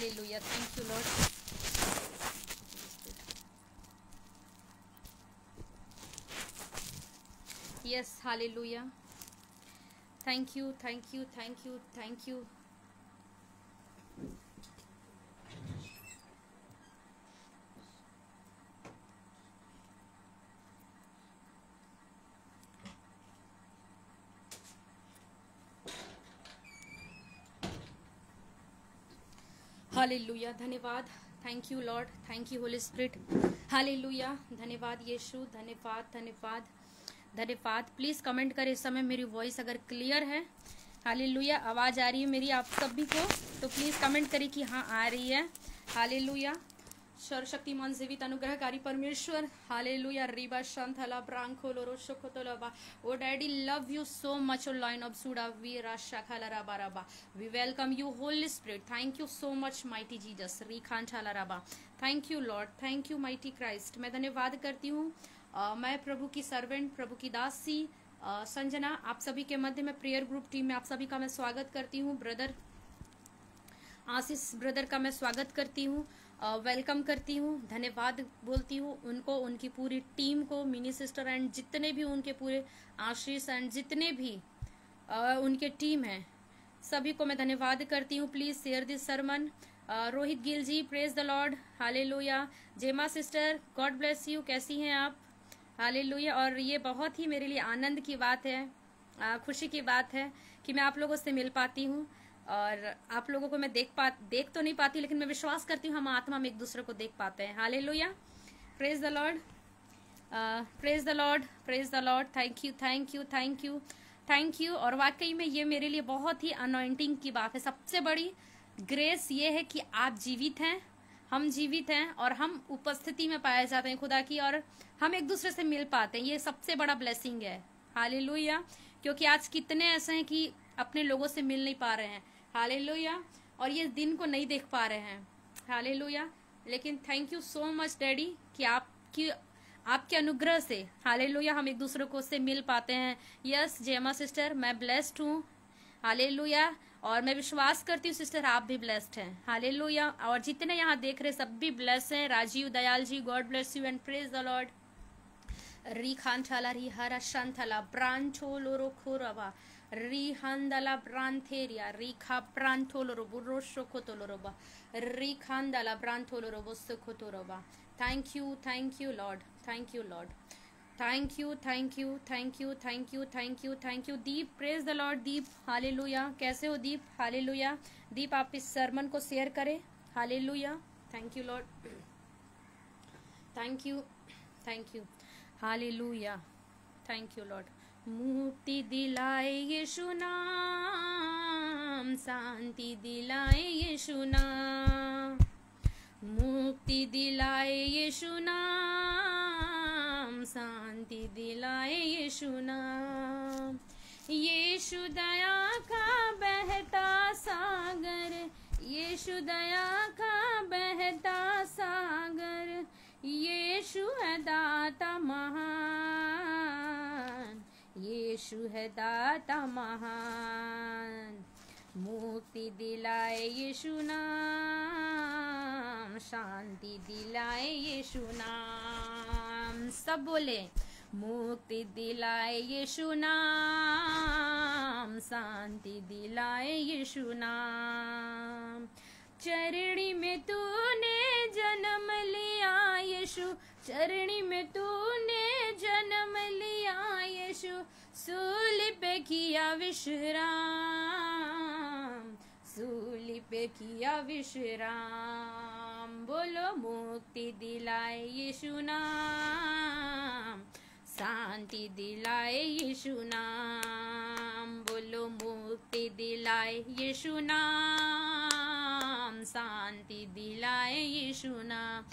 Hallelujah, thank you Lord. Yes, hallelujah, thank you, thank you, thank you, thank you. Hallelujah, धन्यवाद, thank you Lord, thank you Holy Spirit. Hallelujah, धन्यवाद यीशु, धन्यवाद, धन्यवाद, धन्यवाद। Please comment करें इस समय मेरी वॉइस अगर क्लियर है। हालेलुया, आवाज आ रही है मेरी आप सभी को, तो प्लीज कमेंट करें कि हाँ आ रही है। हालेलुया, सर्वशक्तिमान जीवित अनुग्रहकारी परमेश्वर, हालेलुया, रिबा शांथला ब्रांको लोरो शोकोतोलबा। Oh daddy, love you so much, oh lion of सुडा वी राशाखाला राबा राबा। We welcome you Holy Spirit, thank you so much mighty Jesus, री खांठाला राबा। Thank you Lord, thank you mighty Christ. मैं धन्यवाद करती हूँ। मैं प्रभु की सर्वेंट, प्रभु की दासी संजना, आप सभी के मध्य में प्रेयर ग्रुप टीम में आप सभी का मैं स्वागत करती हूँ। ब्रदर आशीष ब्रदर का मैं स्वागत करती हूँ, वेलकम करती हूँ, धन्यवाद बोलती हूँ उनको, उनकी पूरी टीम को, मिनी सिस्टर एंड जितने भी उनके पूरे आशीष एंड जितने भी उनके टीम हैं सभी को मैं धन्यवाद करती हूँ। Please share this sermon. Rohit Gill ji, praise the Lord, hallelujah. Gemma sister, God bless you, कैसी हैं आप? हालेलुया। और ये बहुत ही मेरे लिए आनंद की बात है, खुशी की बात है कि मैं आप लोगों से मिल पाती हूँ और आप लोगों को मैं देख तो नहीं पाती, लेकिन मैं विश्वास करती हूँ हम आत्मा में एक दूसरे को देख पाते हैं। Hallelujah, praise the Lord, praise the Lord, praise the Lord. Thank you, thank you, thank you, thank you. और वाकई में ये मेरे लिए बहुत ही अनॉइंटिंग की बात है। सबसे बड़ी ग्रेस ये है कि आप जीवित हैं, हम जीवित हैं और हम उपस्थिति में पाए जाते हैं खुदा की, और हम एक दूसरे से मिल पाते हैं। ये सबसे बड़ा ब्लेसिंग है। हालेलुया, क्योंकि आज कितने ऐसे हैं कि अपने लोगों से मिल नहीं पा रहे हैं। हालेलुया, और ये दिन को नहीं देख पा रहे हैं। हालेलुया, लेकिन thank you so much daddy कि आपके अनुग्रह से, हालेलुया, हम एक दूसरे को से मिल पाते हैं। यस जेमा सिस्टर, मैं ब्लेस्ड हूँ। हालेलुया, और मैं विश्वास करती हूँ सिस्टर आप भी ब्लेस्ड हैं। हालेलुया, और जितने यहाँ देख रहे सब भी ब्लेस्ड हैं। Rajiv Dayal ji, God bless you and praise the Lord. री खांठाला री हरा शांथला ब्रांचो लोरो खोरवा री हांदला ब्रांथेरिया री खा ब्रांथो लोरो बुरोशो खोतोलोरोबा री खांदला ब्रांथो लोरो बोसो खोतोरोबा। Thank you Lord, thank you Lord, thank you, thank you, thank you, thank you, thank you, thank you. Deep, praise the Lord. Deep, hallelujah, कैसे हो दीप? हालेलुया। दीप, आप इस सरमन को शेयर करें। Hallelujah, thank you Lord, thank you, thank you, hallelujah, thank you Lord. मुक्ति दिलाए यीशु नाम, शांति दिलाए यीशु नाम, मुक्ति दिलाए यीशु नाम, शांति दिलाए यीशु नाम। यीशु दया का बहता सागर, यीशु दया का बहता सागर, यीशु है दाता महान, यीशु है दाता महान। मुक्ति दिलाए यीशु नाम, शांति दिलाए यीशु नाम। सब बोले, मुक्ति दिलाए यीशु नाम, शांति दिलाए यीशु नाम। चरणी में तूने जन्म लिया यीशु, चरणी में तूने जन्म लिया यीशु, सूली पे किया विश्राम, सूली पे किया विश्राम। बोलो, मुक्ति दिलाए यीशु नाम, शांति दिलाए यीशु नाम। बोलो, मुक्ति दिलाए यीशु नाम, शांति दिलाए यीशु नाम।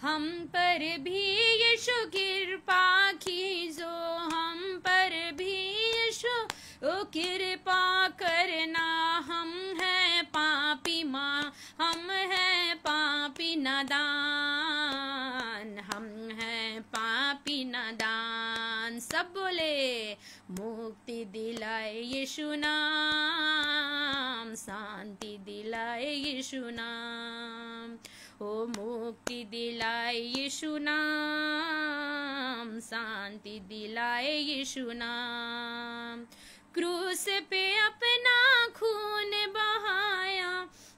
हम पर भी यीशु कृपा कीजो, हम पर भी यीशु कृपा करना। हम हैं पापी माँ, हम हैं पापी नादान, हम हैं पापी नादान। सब बोले, मुक्ति दिलाए यीशु नाम, शांति दिलाए यीशु नाम, ओ मुक्ति दिलाए यीशु नाम, शांति दिलाए यीशु नाम। क्रूस पे अपना खून बहाया,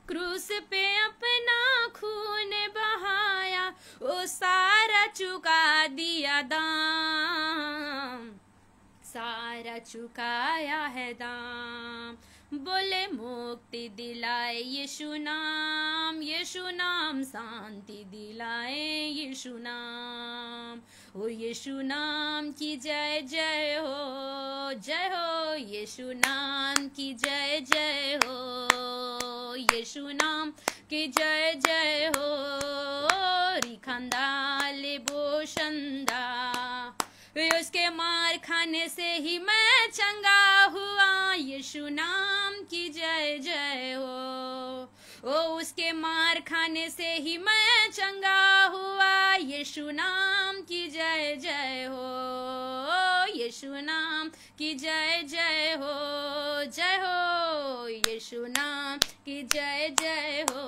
क्रूस पे अपना खून बहाया, ओ सारा चुका दिया दाम, सारा चुकाया है दाम। बोले मुक्ति दिलाए यीशु नाम, यीशु नाम शांति दिलाए यीशु नाम, ओ यीशु नाम की जय जय हो, जय हो यीशु नाम की जय जय हो, यीशु नाम की जय जय हो। रिखंदा लेबो शंदा, उसके मार खाने से ही मैं चंगा हुआ, यीशु नाम की जय जय हो, ओ उसके मार खाने से ही मैं चंगा हुआ, यीशु नाम की जय जय हो, यीशु नाम की जय जय हो, जय हो यीशु नाम की जय जय हो।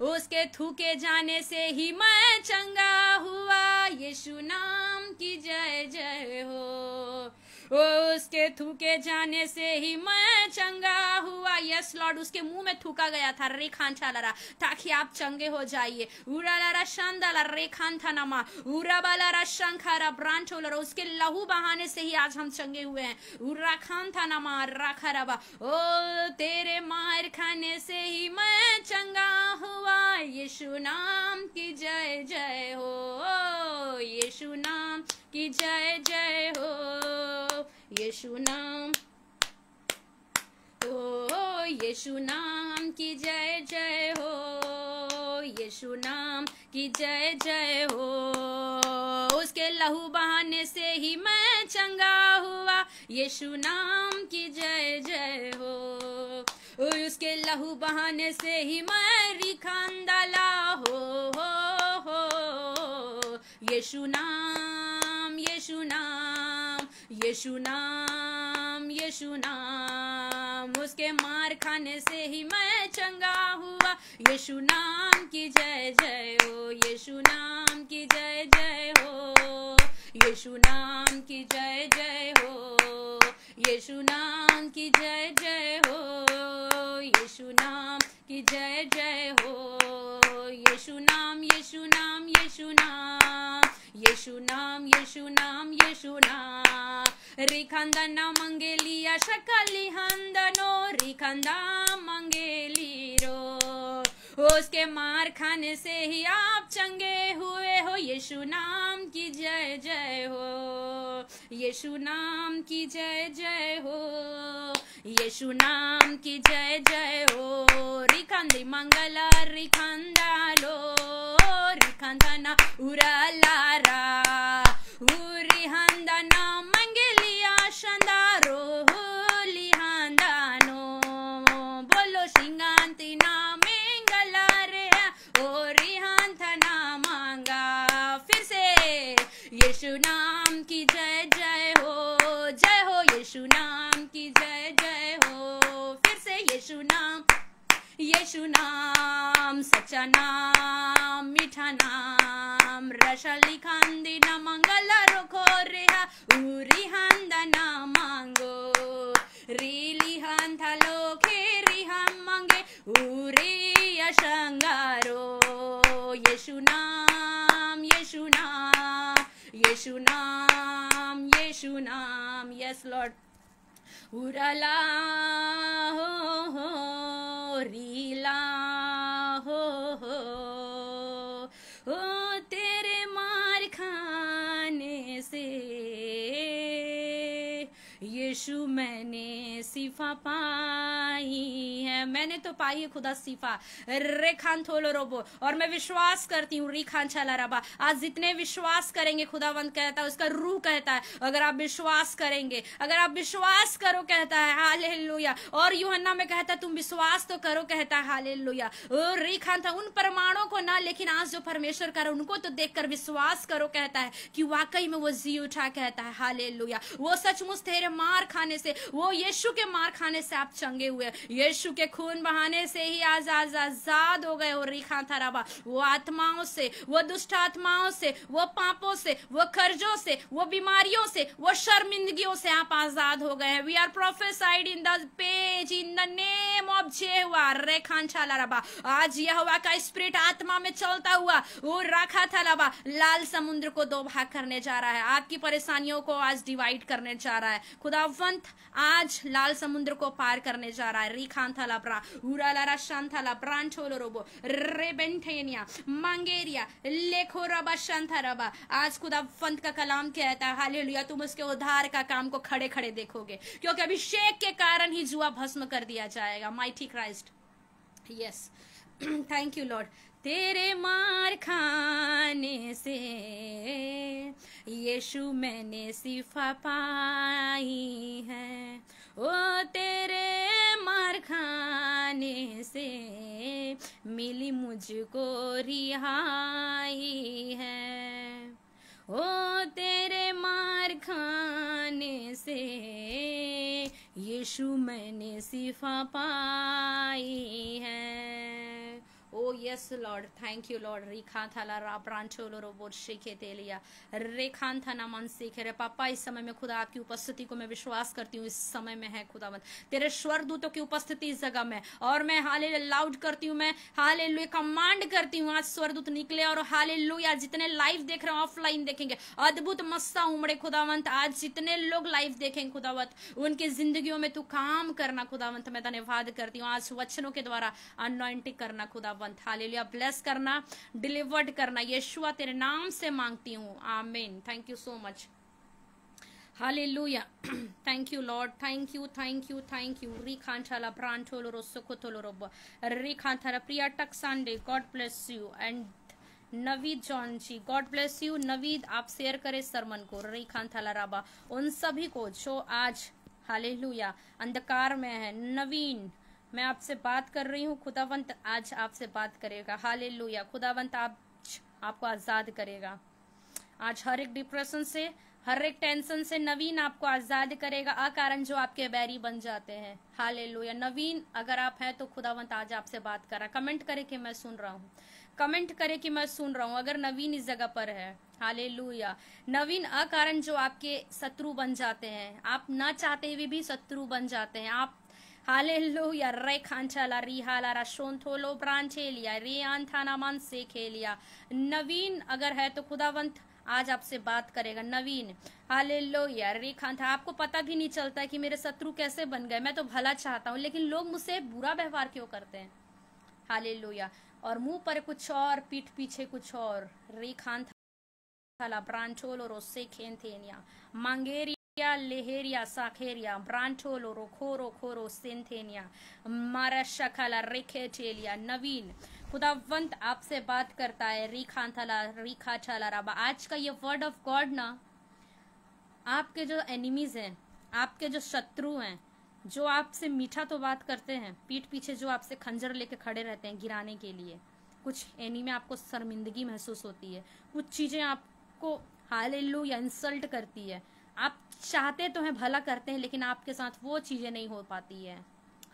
उसके थूके जाने से ही मैं चंगा हुआ, यीशु नाम की जय जय हो, उसके थूके जाने से ही मैं चंगा हुआ। यस लॉर्ड, उसके मुंह में थूका गया था रे खान छालारा, ताकि आप चंगे हो जाइए। उरालारा शांदाला रे खान था नमा, उराबालारा शंखारा ब्रांचोलरा, उसके लहू बहाने से ही आज हम चंगे हुए हैं। उरा खान था नमा राखाराबा, ओ तेरे मार खाने से ही मैं चंगा हुआ, यीशु नाम की जय जय हो, यीशु नाम की जय जय हो, यीशु नाम, ओ यीशु नाम की जय जय हो, यीशु नाम की जय जय हो। उसके लहू बहाने से ही मैं चंगा हुआ, यीशु नाम की जय जय हो, उसके लहू बहाने से ही मैं रिखांदाला हो, यीशु नाम, यीशु नाम, यीशु नाम, यीशु नाम, उसके मार खाने से ही मैं चंगा हुआ, यीशु नाम की जय जय हो, यीशु नाम की जय जय हो, यीशु नाम की जय जय हो, यीशु नाम की जय जय हो, यीशु नाम की जय जय हो, यीशु नाम, यीशु नाम, यीशु नाम, यीशु नाम, यीशु नाम, यीशु नाम। रिखंदना मंगेलिया शकली हंदनो, रिखंदा मंगेलीरो, उसके मार खाने से ही आप चंगे हुए हो, यीशु नाम की जय जय हो, यीशु नाम की जय जय हो, यीशु नाम की जय जय हो। रिखंदी मंगला रिखंदालो, रिखंदना उरालारा, उरिहंदना मंगलिया शंदारो, लिहंदानो, बोलो शिंगांती ना मंगला रे, ओ रिहंथना मांगा। फिर से यीशु नाम की जय जय हो, जय हो यीशु नाम की जय जय हो। फिर से यीशु नाम, यीशु नाम, सच्चा नाम, मीठा नाम, रशली खांदी ना मंगला रोखो रेहा, उरी हंदा ना मांगो, रीली हंथा लोखे रिहा मांगे, उरी यशंगारो, यीशु नाम, यीशु नाम, यीशु नाम, यीशु नाम। यस लॉर्ड, उराला हो रीला हो, तेरे मार खाने से यीशु मैंने सिफा पाई है, मैंने तो पाई है खुदा सिफा रे खान थोलो रोबो। और मैं विश्वास करती हूँ री खान छाला रबा, आज जितने विश्वास करेंगे, खुदावंद कहता है, उसका रूह कहता है अगर आप विश्वास करेंगे, अगर आप विश्वास करो कहता है हालेलुया। और यूहन्ना में कहता है तुम विश्वास तो करो कहता है हालेलुया। और री खान था उन प्रमाणों को ना, लेकिन आज जो परमेश्वर कर उनको तो देखकर विश्वास करो कहता है कि वाकई में वो जी उठा कहता है हालेलुया। वो सचमुच तेरे मार खाने से, वो यीशु के के मार खाने से आप चंगे हुए, यीशु के खून बहाने से ही आज आजाद हो गए हो। रिखा थराबा, वो आत्माओं से, वो दुष्ट आत्माओं से, वो पापों से, वो कर्जों से, वो बीमारियों से, वो शर्मिंदगियों से आप आजाद हो गए हैं। We are prophesied in the page in the name of Jehovah. रेखान छालाराबा, आज यहोवा का स्पिरिट आत्मा में चलता हुआ वो राखा थलाबा लाल समुद्र को दो भाग करने जा रहा है, आपकी परेशानियों को आज डिवाइड करने जा रहा है। खुदावंत आज लाल समुद्र को पार करने जा रहा है। रिखान थलाब्रा उरालारा शांथाला ब्रांचोलोरोबो रेबेंटेनिया मांगेरिया लेखोराबा शांथाराबा। आज खुदावंत का कलाम कहता है हालेलुया, तुम उसके उद्धार का काम को खड़े खड़े देखोगे, क्योंकि अभिषेक के कारण ही जुआ भस्म कर दिया जाएगा। Mighty Christ, yes, thank you Lord. तेरे मार खाने से यीशु मैंने शिफा पाई है, ओ तेरे मार खाने से मिली मुझको रिहाई है, ओ तेरे मार खाने से यीशु मैंने शिफा पाई है। Oh yes Lord, thank you Lord. रिखा थाला रा प्रांचोलो रोबोट शेखे तेलिया रेखान था ना मन सीखे रे पापा। इस समय में खुदा आपकी उपस्थिति को मैं विश्वास करती हूँ, इस समय में है खुदावंत तेरे स्वर्गदूतों की उपस्थिति इस जगह में, और मैं हाले लाउड करती हूँ, मैं हालेलुया कमांड करती हूँ आज स्वर्गदूत निकले, और हालेलुया जितने लाइव देख रहे हैं ऑफलाइन देखेंगे, अद्भुत मस्सा उमड़े खुदावंत। आज जितने लोग लाइव देखेंगे खुदावंत, उनकी जिंदगियों में तू काम करना खुदावंत। मैं धन्यवाद करती हूँ आज वचनों के द्वारा अनॉइंटिंग करना खुदावंत। हालेलुया, ब्लेस करना, डिलीवर्ड करना, यीशुआ तेरे नाम से मांगती हूँ, आमीन। Thank you so much, hallelujah, thank you Lord, thank you thank you thank you. रिखांचाला ब्रांचोलो रोसोकोतोलो रोब रिखांथारा Priya Taksande, God bless you. And Naveed John ji, God bless you. Naveed आप शेयर करें सरमन को। रिखांथाला राबा उन सभी को जो आज हालेलुया अंधकार में है। नवीन, मैं आपसे बात कर रही हूँ, खुदावंत आज आपसे बात करेगा। हालेलुया, खुदावंत आपको आजाद करेगा आज हर एक डिप्रेशन से, हर एक टेंशन से। नवीन आपको आजाद करेगा, अकारण जो आपके बैरी बन जाते हैं। हालेलुया, नवीन अगर आप हैं तो खुदावंत आज आपसे बात कर रहा। कमेंट करे कि मैं सुन रहा हूँ, कमेंट करे कि मैं सुन रहा हूँ अगर नवीन इस जगह पर है। हालेलुया, नवीन अकारण जो आपके शत्रु बन जाते हैं, आप ना चाहते हुए भी शत्रु बन जाते हैं आप। हालेलुया, रे खांचाला रिहाला राशोन थोलो ब्रांचेलिया रे आंथाना मन से खेलिया। नवीन अगर है तो खुदावंत आज आपसे बात करेगा। नवीन हालेलुया, रे खांथा, आपको पता भी नहीं चलता कि मेरे शत्रु कैसे बन गए। मैं तो भला चाहता हूँ लेकिन लोग मुझसे बुरा व्यवहार क्यों करते हैं। हालेलुया, और मुंह पर कुछ और, पीठ पीछे कुछ और। रे खांथा ब्रांचोलो रोसे खेंथेनिया मांगेरी लेहेरिया साखेरिया ब्रांचोलो रोखोरो खोरो सेंथेनिया मारा शखाला रेखेटेलिया। नवीन खुदावंत आपसे बात करता है। रिखांथला रिखा छाला राबा, आज का ये वर्ड ऑफ गॉड ना, आपके जो एनिमीज हैं, आपके जो शत्रु हैं, जो आपसे मीठा तो बात करते हैं, पीठ पीछे जो आपसे खंजर लेके खड़े रहते हैं गिराने के लिए, कुछ एनीमे आपको शर्मिंदगी महसूस होती है, कुछ चीजें आपको हालेलुया इंसल्ट करती है। आप चाहते तो हैं, भला करते हैं, लेकिन आपके साथ वो चीजें नहीं हो पाती है।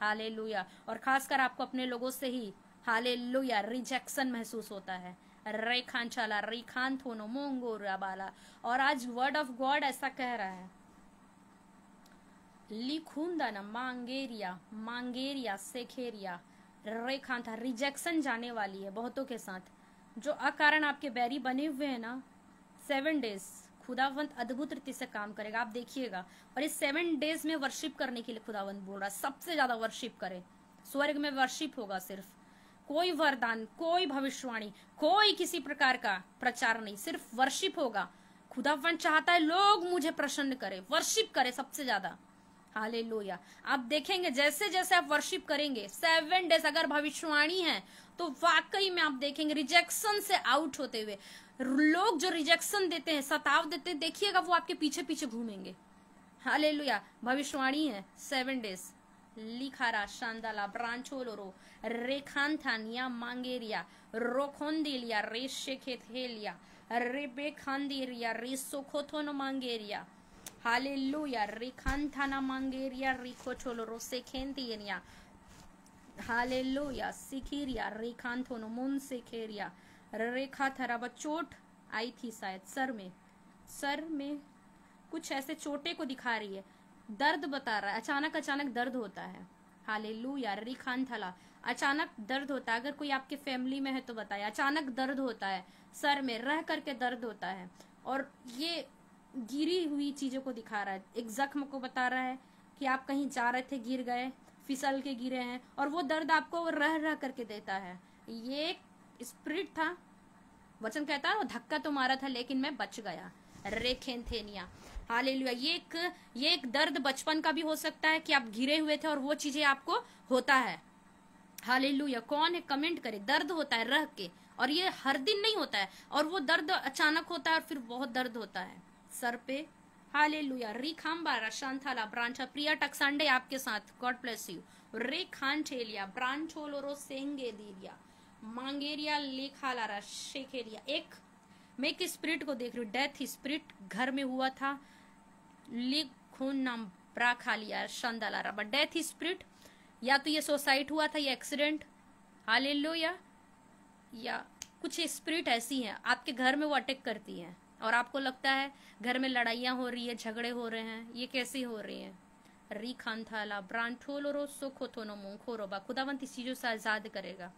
हालेलुया, और खासकर आपको अपने लोगों से ही हालेलुया रिजेक्शन महसूस होता है। रेखान चाला रेखान थोनो मोंगो राबाला, और आज वर्ड ऑफ गॉड ऐसा कह रहा है, लिखूंदा ना मांगेरिया मांगेरिया सेखेरिया रेखान था। रिजेक्शन जाने वाली है बहुतों के साथ, जो अकारण आपके बैरी बने हुए हैं ना। 7 डेज खुदावंत अद्भुत रीति से काम करेगा, आप देखिएगा। और इस 7 डेज में वर्शिप करने के लिए खुदावंत बोल रहा है, सबसे ज्यादा वर्शिप करे। स्वर्ग में वर्शिप होगा, सिर्फ कोई वरदान, कोई भविष्यवाणी, कोई किसी प्रकार का प्रचार नहीं, सिर्फ वर्शिप होगा। खुदावंत चाहता है लोग मुझे प्रसन्न करे, वर्शिप करे सबसे ज्यादा। हालेलुया, आप देखेंगे जैसे जैसे आप वर्शिप करेंगे 7 डेज, अगर भविष्यवाणी है तो वाकई में आप देखेंगे रिजेक्शन से आउट होते हुए लोग जो रिजेक्शन देते हैं, सताव देते हैं, देखिएगा वो आपके पीछे पीछे घूमेंगे। हालेलुया, भविष्यवाणी है 7 डेज। लिखारा शांदाला ब्रांचोलोरो रेखांथानिया मांगेरिया रोखोंदिलिया रेशेखेथेलिया रेबे खांदिरिया रेसोखोथोनो मांगेरिया। हालेलुया रिखांथाना मांगेरिया रिखो छोलोरो सेखेंतियनिया हालेलुया सिखिरिया रिखांथोनो मुन सेखेरिया रेखा थराबा चोट आई थी शायद सर में कुछ ऐसे चोटे को दिखा रही है, दर्द बता रहा है, अचानक दर्द होता है। हालेलुया रिखांथला अचानक दर्द होता है। अगर कोई आपके फैमिली में है तो बताए, अचानक दर्द होता है, सर में रह करके दर्द होता है और ये गिरी हुई चीजों को दिखा रहा है। एक जख्म को बता रहा है कि आप कहीं जा रहे थे, गिर गए, फिसल के गिरे हैं और वो दर्द आपको रह करके देता है। ये स्पिरिट था, वचन कहता है धक्का तो मारा था लेकिन मैं बच गया। रेखेंथेनिया हालेलुया। ये एक दर्द बचपन का भी हो सकता है कि आप गिरे हुए थे और वो चीजें आपको होता है। हालेलुया। कौन है कमेंट करे। दर्द होता है रह के, और ये हर दिन नहीं होता है, और वो दर्द अचानक होता है और फिर बहुत दर्द होता है सर पे। हालेलुया। रिखाम्बारा शांथाला ब्रांचा प्रिया टक्सांडे आपके साथ, गॉड ब्लेस यू। रे खान ठेलिया ब्रांचोलोरो सेंगे दीरिया मांगेरिया लेखालारा शेखेरिया। मैं एक स्पिरिट को देख रही हूँ, डेथ स्पिरिट घर में हुआ था। लिखून नाम ब्रा खा लिया शांदालारा, बट डेथ स्पिरिट या तो ये सुसाइड हुआ था या एक्सीडेंट। हालेलुया। या कुछ स्पिरिट ऐसी हैं आपके घर में वो अटैक करती हैं और आपको लगता है घर में लड़ाइयां हो रही है, झगड़े हो रहे हैं, ये कैसे हो रही हैं। री खानथाला ब्रांठोलोरो सोखोथोनो मुंखोरोबा। खुदावंत इस चीजों से आजाद करेगा।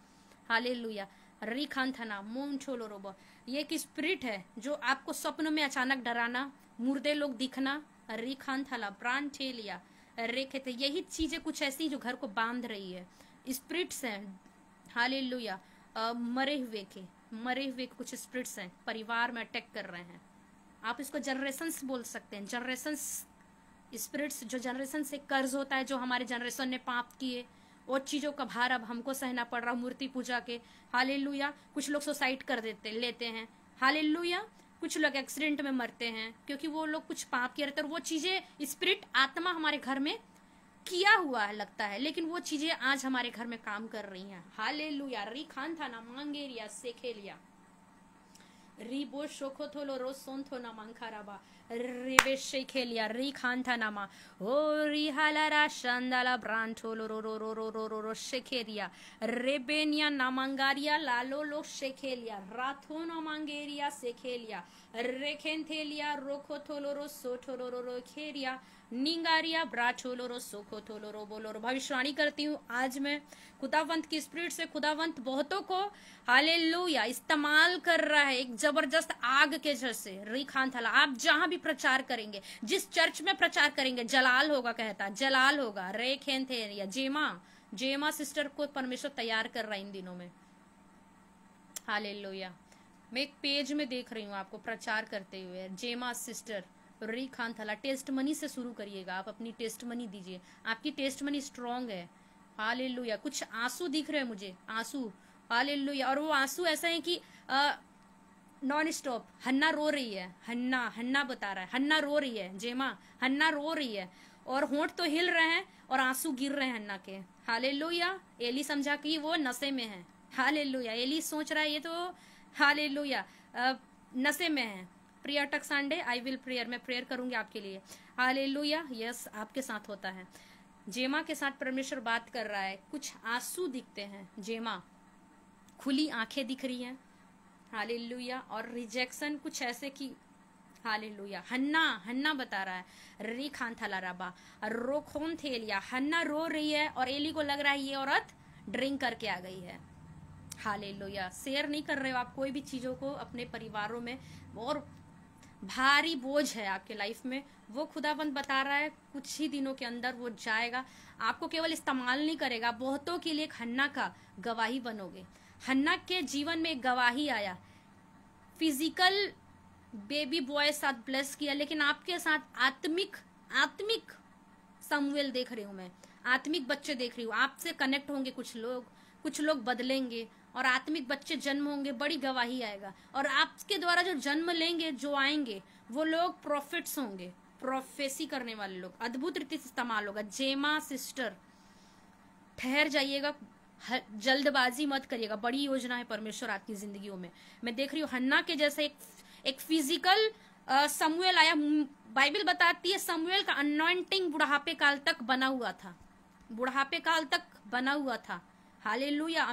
हालेलुया। री खानथाना मुंछोलोरोबा। ये एक स्पिरिट है जो आपको स्वप्न में अचानक डराना, मुर्दे लोग दिखना। री खानथाला ब्रांठेलिया रेखे थे। यही चीजें कुछ ऐसी जो घर को बांध रही है, स्पिरिट्स हैं। हालेलुया। मरे हुए के कुछ स्पिरिट्स हैं, परिवार में अटैक कर रहे हैं। आप इसको जनरेशंस बोल सकते हैं, जनरेशंस स्पिरिट्स, जो जनरेशन से कर्ज होता है, जो हमारे जनरेशन ने पाप किए, और चीजों का भार अब हमको सहना पड़ रहा, मूर्ति पूजा के। हालेलुया। कुछ लोग सुसाइड कर लेते हैं। हालेलुया। कुछ लोग एक्सीडेंट में मरते हैं क्योंकि वो लोग कुछ पाप किए रहते हैं, और वो चीजें स्पिरिट आत्मा हमारे घर में किया हुआ है लगता है, लेकिन वो चीजें आज हमारे घर में काम कर रही हैं। हालेलुया। री खान था ना मांगेरिया सेखेलिया रिबो शोखोथोलो रोसोंथोना मंखाराबा रिबे शेखेलिया री खान था नामा ओ री हालारा शांदाला ब्रांठोलो रो रो रो रो रो रो रो शेखेरिया रेबेनिया नामंगारिया लालो लो शेखेलिया राथोनो मांगेरिया सेखेलिया रेखेंथेलिया रोखोथोलो रो सोठोलो रो रो खेरिया निंगारिया ब्राठोलोरो सोखोथोलोरो बोलोरो। भविष्यवाणी करती हूँ आज मैं खुदावंत की स्पिरिट से। खुदावंत बहुतों को हालेलुया इस्तेमाल कर रहा है एक जबरदस्त आग के जैसे। री खान थला आप जहां भी प्रचार करेंगे, जिस चर्च में प्रचार करेंगे, जलाल होगा, कहता जलाल होगा। रे खेन थे या जेमा सिस्टर को परमेश्वर तैयार कर रहा है इन दिनों में। हालेलुया। मैं एक पेज में देख रही हूँ आपको प्रचार करते हुए, जेमा सिस्टर री खान थला। टेस्ट मनी से शुरू करिएगा, आप अपनी टेस्ट मनी दीजिए, आपकी टेस्ट मनी स्ट्रांग है। हालेलुया। कुछ आंसू दिख रहे हैं मुझे, आंसू। हालेलुया। और वो आंसू ऐसा है कि नॉन स्टॉप। हन्ना रो रही है, हन्ना बता रहा है, हन्ना रो रही है, जेमा हन्ना रो रही है, और होंठ तो हिल रहे हैं और आंसू गिर रहे हैं हन्ना के। हालेलुया। एली समझा कि वो नशे में है। हालेलुया। एली सोच रहा है ये तो हालेलुया नशे में है। प्रिया टक्सांडे आई विल प्रेयर, मैं प्रेयर करूंगी आपके लिए। हालेलुया। यस आपके साथ होता है। जेमा के साथ परमेश्वर बात कर रहा है। कुछ आंसू दिखते हैं, जेमा खुली आंखें दिख रही हैं। हालेलुया। और रिजेक्शन कुछ ऐसे कि हालेलुया। हन्ना बता रहा है री खान थला रबा रोखोन थेलिया। हन्ना रो रही है और एली को लग रहा है ये औरत ड्रिंक करके आ गई है। हालेलुया। शेयर नहीं कर रहे हो आप कोई भी चीजों को अपने परिवारों में, और भारी बोझ है आपके लाइफ में, वो खुदाबंद बता रहा है कुछ ही दिनों के अंदर वो जाएगा। आपको केवल इस्तेमाल नहीं करेगा, बहुतों के लिए एक हन्ना का गवाही बनोगे। हन्ना के जीवन में एक गवाही आया, फिजिकल बेबी बॉय साथ ब्लेस किया, लेकिन आपके साथ आत्मिक समूएल देख रही हूं मैं, आत्मिक बच्चे देख रही हूँ। आपसे कनेक्ट होंगे कुछ लोग बदलेंगे और आत्मिक बच्चे जन्म होंगे, बड़ी गवाही आएगा। और आपके द्वारा जो जन्म लेंगे, जो आएंगे, वो लोग प्रॉफिट्स होंगे, प्रोफेसी करने वाले लोग, अद्भुत रीति से इस्तेमाल होगा। जेमा सिस्टर ठहर जाइएगा, जल्दबाजी मत करिएगा, बड़ी योजना है परमेश्वर आपकी जिंदगियों में। मैं देख रही हूँ हन्ना के जैसे एक फिजिकल समूएल आया। बाइबल बताती है समूएल का अनॉइंटिंग बुढ़ापे काल तक बना हुआ था, बुढ़ापे काल तक बना हुआ था। हालेलुया।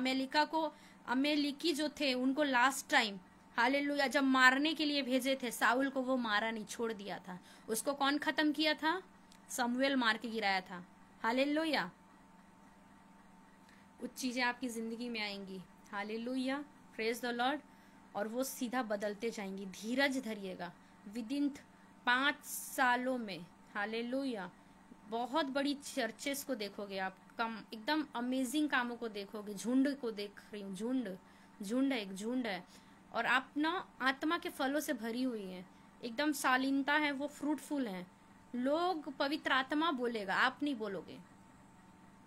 अमेलिकी जो थे उनको लास्ट टाइम, हालेलुया, जब मारने के लिए भेजे थे साउल को, वो मारा नहीं, छोड़ दिया था। उसको कौन खत्म किया था? समूएल मार के गिराया था। हालेलुया। कुछ चीजें आपकी जिंदगी में आएंगी, हालेलुया, प्रेज द लॉर्ड, और वो सीधा बदलते जाएंगी। धीरज धरिएगा, विद इन 5 सालों में, हालेलुया, बहुत बड़ी चर्चेस को देखोगे आप, कम एकदम अमेजिंग कामों को देखोगे। झुंड को देख रही हूँ, झुंड है, एक झुंड है, और आप ना आत्मा के फलों से भरी हुई है, एकदम शालीनता है, वो फ्रूटफुल है। लोग पवित्र आत्मा बोलेगा, आप नहीं बोलोगे,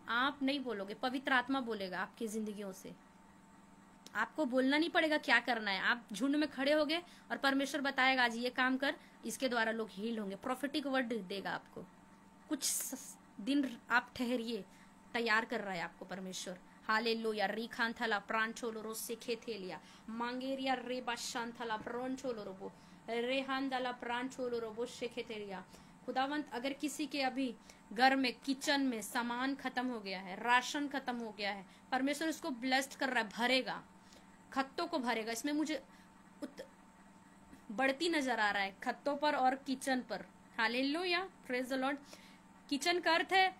आप नहीं बोलोगे, पवित्र आत्मा बोलेगा आपकी जिंदगियों से। आपको बोलना नहीं पड़ेगा क्या करना है, आप झुंड में खड़े होगे और परमेश्वर बताएगा आज ये काम कर, इसके द्वारा लोग हील होंगे। प्रोफेटिक वर्ड देगा आपको। कुछ दिन आप ठहरिए, तैयार कर रहा है आपको परमेश्वर। हालेलुया। रीखांथला प्रांचोलोरो सेखेथेलिया मांगेरिया रेबा शांथला प्रांचोलोरो रेहांदला प्रांचोलोरो सेखेथेलिया। खुदावंत, अगर किसी के अभी घर में, किचन में सामान खत्म हो गया है, राशन खत्म हो गया है, परमेश्वर उसको ब्लेस्ड कर रहा है, भरेगा, खत्तों को भरेगा। इसमें मुझे बढ़ती नजर आ रहा है खत्तों पर और किचन पर। Hallelujah, praise the Lord. Kitchen का अर्थ है,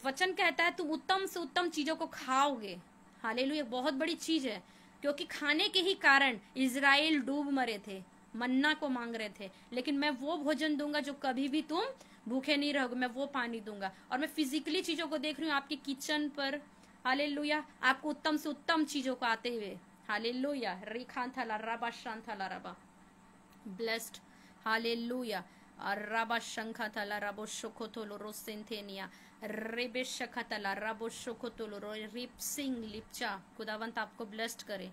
वचन कहता है तुम उत्तम से उत्तम चीजों को खाओगे। हालेलुया, बहुत बड़ी चीज है, क्योंकि खाने के ही कारण इजराइल डूब मरे थे, मन्ना को मांग रहे थे। लेकिन मैं वो भोजन दूंगा जो कभी भी तुम भूखे नहीं रहोगे, मैं वो पानी दूंगा। और मैं फिजिकली चीजों को देख रही हूँ आपके किचन पर, हालेलुया, आपको उत्तम से उत्तम चीजों को आते हुए। हालेलुया। रिखांथला राबा शांथला राबा ब्लेस्ड, हालेलुया। राबा शंखाथला राबो शोकोथोलो रोसेंथेनिया रेबे शखाथला राबो शोकोथोलो रिप सिंह लिप्चा। खुदावंत आपको ब्लेस्ड करे।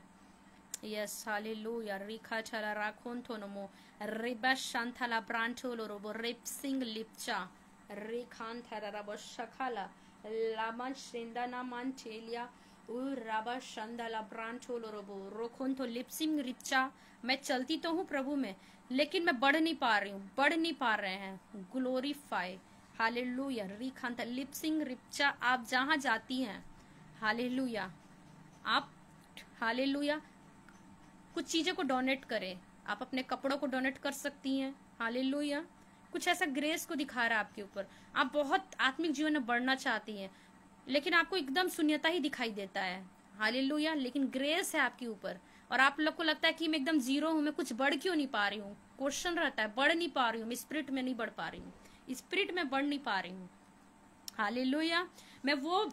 Yes, hallelujah. रिखा छला राखोन थोनमो रेबा शांथला ब्रांचोलो रोबो रिप सिंह लिप्चा रेखान थरा राबो शखाला लामा शेंदाना मांचेलिया राबा शंदाला ब्रांचोलो रोबो रोखोन तो लिपसिंग रिप्चा। मैं चलती तो हूँ प्रभु में, लेकिन मैं बढ़ नहीं पा रही हूँ, बढ़ नहीं पा रहे हैं। Glorify, hallelujah. रिखांत लिपसिंग रिप्चा। आप जहां जाती हैं, हालेलुया, आप, हालेलुया, कुछ चीजें को डोनेट करें। आप अपने कपड़ों को डोनेट कर सकती हैं, हालेलुया। कुछ ऐसा ग्रेस को दिखा रहा है आपके ऊपर। आप बहुत आत्मिक जीवन में बढ़ना चाहती हैं, लेकिन आपको एकदम शून्यता ही दिखाई देता है, हालेलुया। लेकिन ग्रेस है आपके ऊपर, और आप लोग को लगता है कि मैं एकदम जीरो हूं, मैं कुछ बढ़ क्यों नहीं पा रही हूँ। क्वेश्चन रहता है, बढ़ नहीं पा रही हूँ, मैं स्पिरिट में नहीं बढ़ पा रही हूँ, स्पिरिट में बढ़ नहीं पा रही हूँ, हालेलुया। मैं वो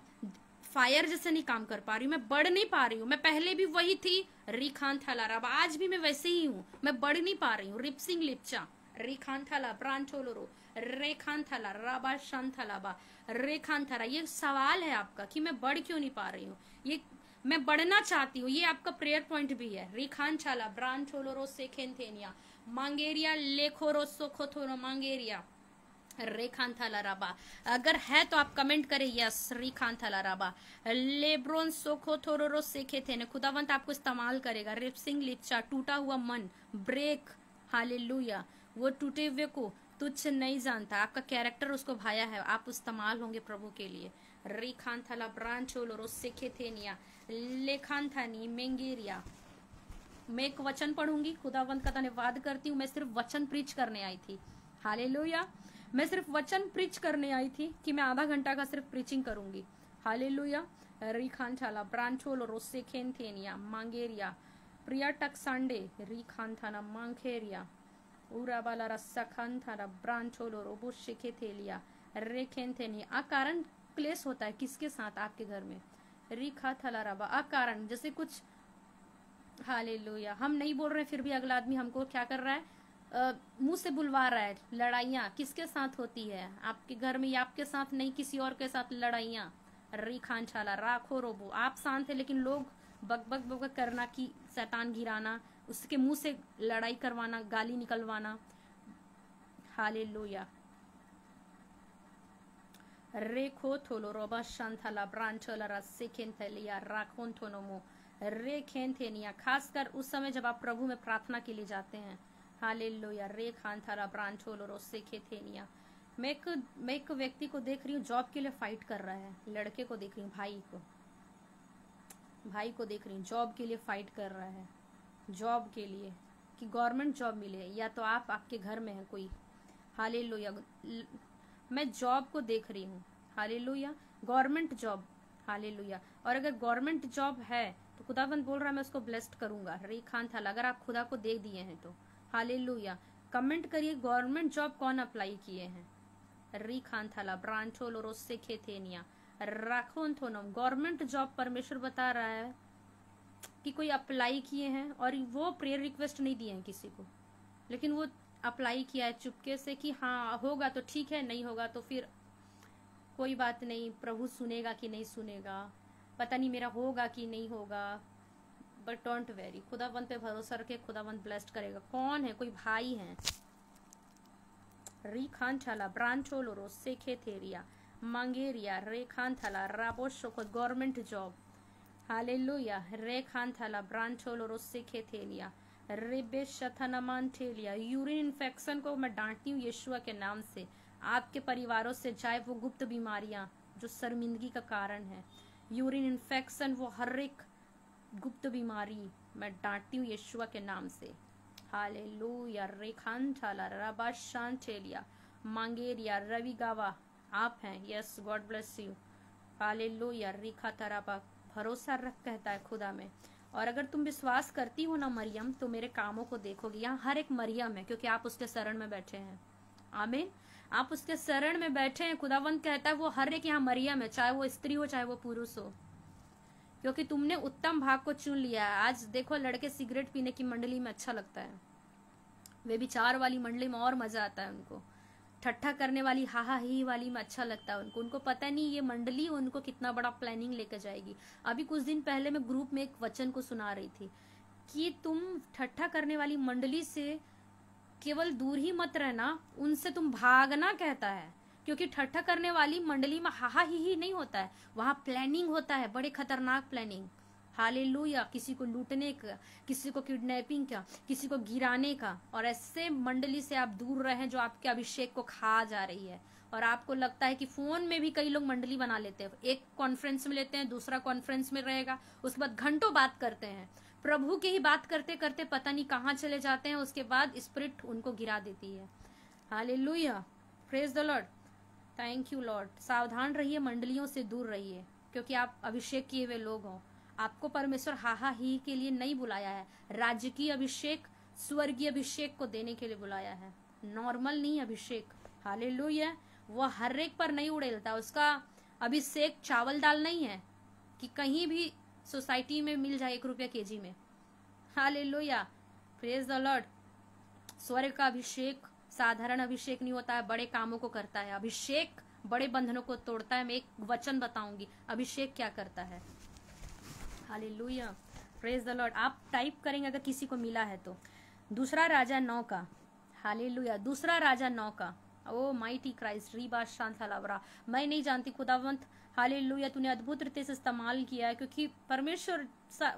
फायर जैसे नहीं काम कर पा रही हूँ, मैं बढ़ नहीं पा रही हूँ। मैं पहले भी वही थी, रिखान थला रबा, आज भी मैं वैसे ही हूँ, मैं बढ़ नहीं पा रही हूँ। रिपसिंग लिप्चा रिखान थला ब्रांचोलोरो रेखान थला राबा शान थलाबा रेखान थला। ये सवाल है आपका कि मैं बढ़ क्यों नहीं पा रही हूँ, ये मैं बढ़ना चाहती हूँ, ये आपका प्रेयर पॉइंट भी है। रिखान छाला ब्रांचोलोरो सेखेंथेनिया मांगेरिया लेखोरो सोखोथोरो मांगेरिया रेखांथला राबा। अगर है तो आप कमेंट करें यस, रिखांथला राबा लेब्रोन सोखो थोरो सेखे थे ने। खुदावंत आपको इस्तेमाल करेगा। रिपसिंग लिप्चा, टूटा हुआ मन ब्रेक, हालेलुया। वो टूटे हुए को तुच्छ नहीं जानता, आपका कैरेक्टर उसको भाया है, आप इस्तेमाल होंगे प्रभु के लिए। रिखांथला ब्रांचोलो सेखे थे निया लेखांथानी मेंगेरिया। मैं एक वचन पढ़ूंगी, खुदावंत का धन्यवाद करती हूँ। मैं सिर्फ वचन प्रीच करने आई थी, हालेलुया। मैं सिर्फ वचन प्रीच करने आई थी कि मैं आधा घंटा का सिर्फ प्रीचिंग करूंगी, हालेलुया। रिखान छाला ब्रांचोलो रोसेखेन थेनिया मांगेरिया प्रिया टक्सांडे रिखान थाना मांखेरिया उराबाला रस्सा खान थाना ब्रांचोलो रोबो शेखे थेलिया रेखेन थेनिया। अकारण क्लेश होता है किसके साथ आपके घर में, रिखा थला रबा। अकारण जैसे कुछ, हालेलुया, हम नहीं बोल रहे फिर भी अगला आदमी हमको क्या कर रहा है, मुंह से बुलवा रहा है। लड़ाइयाँ किसके साथ होती है आपके घर में, या आपके साथ नहीं, किसी और के साथ लड़ाइयाँ। रिखान छाला राखो रोबो, आप शांत है लेकिन लोग बकबक बकबक करना, की शैतान गिराना, उसके मुंह से लड़ाई करवाना, गाली निकलवाना, हालेलुया। रेखो थोलो रोबा शांथला ब्रांचोला सेखेंथलिया राखोन थोनोमो रेखेंथेनिया। खासकर उस समय जब आप प्रभु में प्रार्थना के लिए जाते हैं, हालेलुया रे खान थाला ब्रांचोलो रोसे खेथेनिया। मैं एक व्यक्ति को देख रही हूँ जॉब के लिए फाइट कर रहा है, लड़के को देख रही हूँ, भाई को देख रही हूँ, जॉब के लिए फाइट कर रहा है, जॉब के लिए कि गवर्नमेंट जॉब मिले, या तो आपके घर में है कोई। हालेलुया मैं जॉब को देख रही हूँ, हालेलुया गवर्नमेंट जॉब, हालेलुया। और अगर गवर्नमेंट जॉब है तो खुदावंद बोल रहा है मैं उसको ब्लेस्ड करूंगा। री खान थाला अगर आप खुदा को दे दिए हैं तो हालेलुया कमेंट करिए गवर्नमेंट जॉब कौन अप्लाई किए हैं। री खान थाला ब्रांचो लोरोसे खेथेनिया राखोन थोनम गवर्नमेंट जॉब परमेश्वर बता रहा है कि कोई अप्लाई किए हैं और वो प्रेयर रिक्वेस्ट नहीं दिए हैं किसी को, लेकिन वो अप्लाई किया है चुपके से कि हाँ होगा तो ठीक है, नहीं होगा तो फिर कोई बात नहीं, प्रभु सुनेगा कि नहीं सुनेगा पता नहीं, मेरा होगा कि नहीं होगा, बट डोंट वेरी, खुदावंत पे भरोसा रखे, खुदावंत ब्लेस्ड करेगा। कौन है? कोई भाई है। री खान छाला ब्रांचो लोरो सेखे थेरिया मंगेरिया रे खान थाला राबो शोको गवर्नमेंट जॉब हालेलुया रे खान थाला ब्रांचो लोरो सेखे थेलिया रेबे शथनमान थेलिया। यूरिन इन्फेक्शन को मैं डांटती हूँ यीशुआ के नाम से आपके परिवारों से, चाहे वो गुप्त बीमारियां जो शर्मिंदगी का कारण है, यूरिन इन्फेक्शन, वो हर एक गुप्त बीमारी मैं डांटती हूँ यीशुआ के नाम से। हालेलुया रेखान छाला रबा शांचेलिया मांगेरिया रवि गावा आप हैं। Yes God bless you. Hallelujah रेखा तराबा भरोसा रख कहता है खुदा में। और अगर तुम विश्वास करती हो ना मरियम, तो मेरे कामों को देखोगी। यहाँ हर एक मरियम है क्योंकि आप उसके शरण में बैठे हैं। आमीन। आप उसके शरण में बैठे हैं। खुदावंत कहता है वो हर एक यहाँ मरियम है, चाहे वो स्त्री हो चाहे वो पुरुष हो, क्योंकि तुमने उत्तम भाग को चुन लिया है। आज देखो लड़के सिगरेट पीने की मंडली में अच्छा लगता है, वे विचार वाली मंडली में और मजा आता है उनको, ठट्ठा करने वाली हा ही वाली में अच्छा लगता है उनको पता नहीं ये मंडली उनको कितना बड़ा प्लानिंग लेकर जाएगी। अभी कुछ दिन पहले मैं ग्रुप में एक वचन को सुना रही थी कि तुम ठट्ठा करने वाली मंडली से केवल दूर ही मत रहना, उनसे तुम भागना कहता है, क्योंकि ठट्ठा करने वाली मंडली में हा ही नहीं होता है, वहां प्लानिंग होता है, बड़े खतरनाक प्लानिंग। हालेलुया। किसी को लूटने का, किसी को किडनैपिंग का, किसी को गिराने का। और ऐसे मंडली से आप दूर रहें जो आपके अभिषेक को खा जा रही है। और आपको लगता है कि फोन में भी कई लोग मंडली बना लेते हैं, एक कॉन्फ्रेंस में लेते हैं, दूसरा कॉन्फ्रेंस में रहेगा, उसके बाद घंटों बात करते हैं, प्रभु की ही बात करते करते पता नहीं कहाँ चले जाते हैं, उसके बाद स्पिरिट उनको गिरा देती है। Hallelujah praise the Lord. Thank you Lord. सावधान रहिए, मंडलियों से दूर रहिए, क्योंकि आप अभिषेक किए हुए लोग हो। आपको परमेश्वर हा ही के लिए नहीं बुलाया है, राजकीय अभिषेक, स्वर्गीय अभिषेक को देने के लिए बुलाया है, नॉर्मल नहीं अभिषेक। हालेलुया। वो हर एक पर नहीं उड़ेलता, उसका अभिषेक चावल दाल नहीं है कि कहीं भी सोसाइटी में मिल जाए 1 रुपया केजी में। Hallelujah praise the Lord. स्वर्ग का अभिषेक साधारण अभिषेक नहीं होता है, बड़े कामों को करता है। अभिषेक बड़े बंधनों को तोड़ता है। मैं एक वचन बताऊंगी अभिषेक क्या करता है। Hallelujah praise the Lord. आप टाइप करेंगे अगर किसी को मिला है तो, 2 राजा 9 का। हालेलुया 2 राजा 9 का। ओ माइटी क्राइस्ट रीबा शांथालावरा। मैं नहीं जानती खुदावंत, हालेलुया तूने अद्भुत रीति से इस्तेमाल किया है, क्योंकि परमेश्वर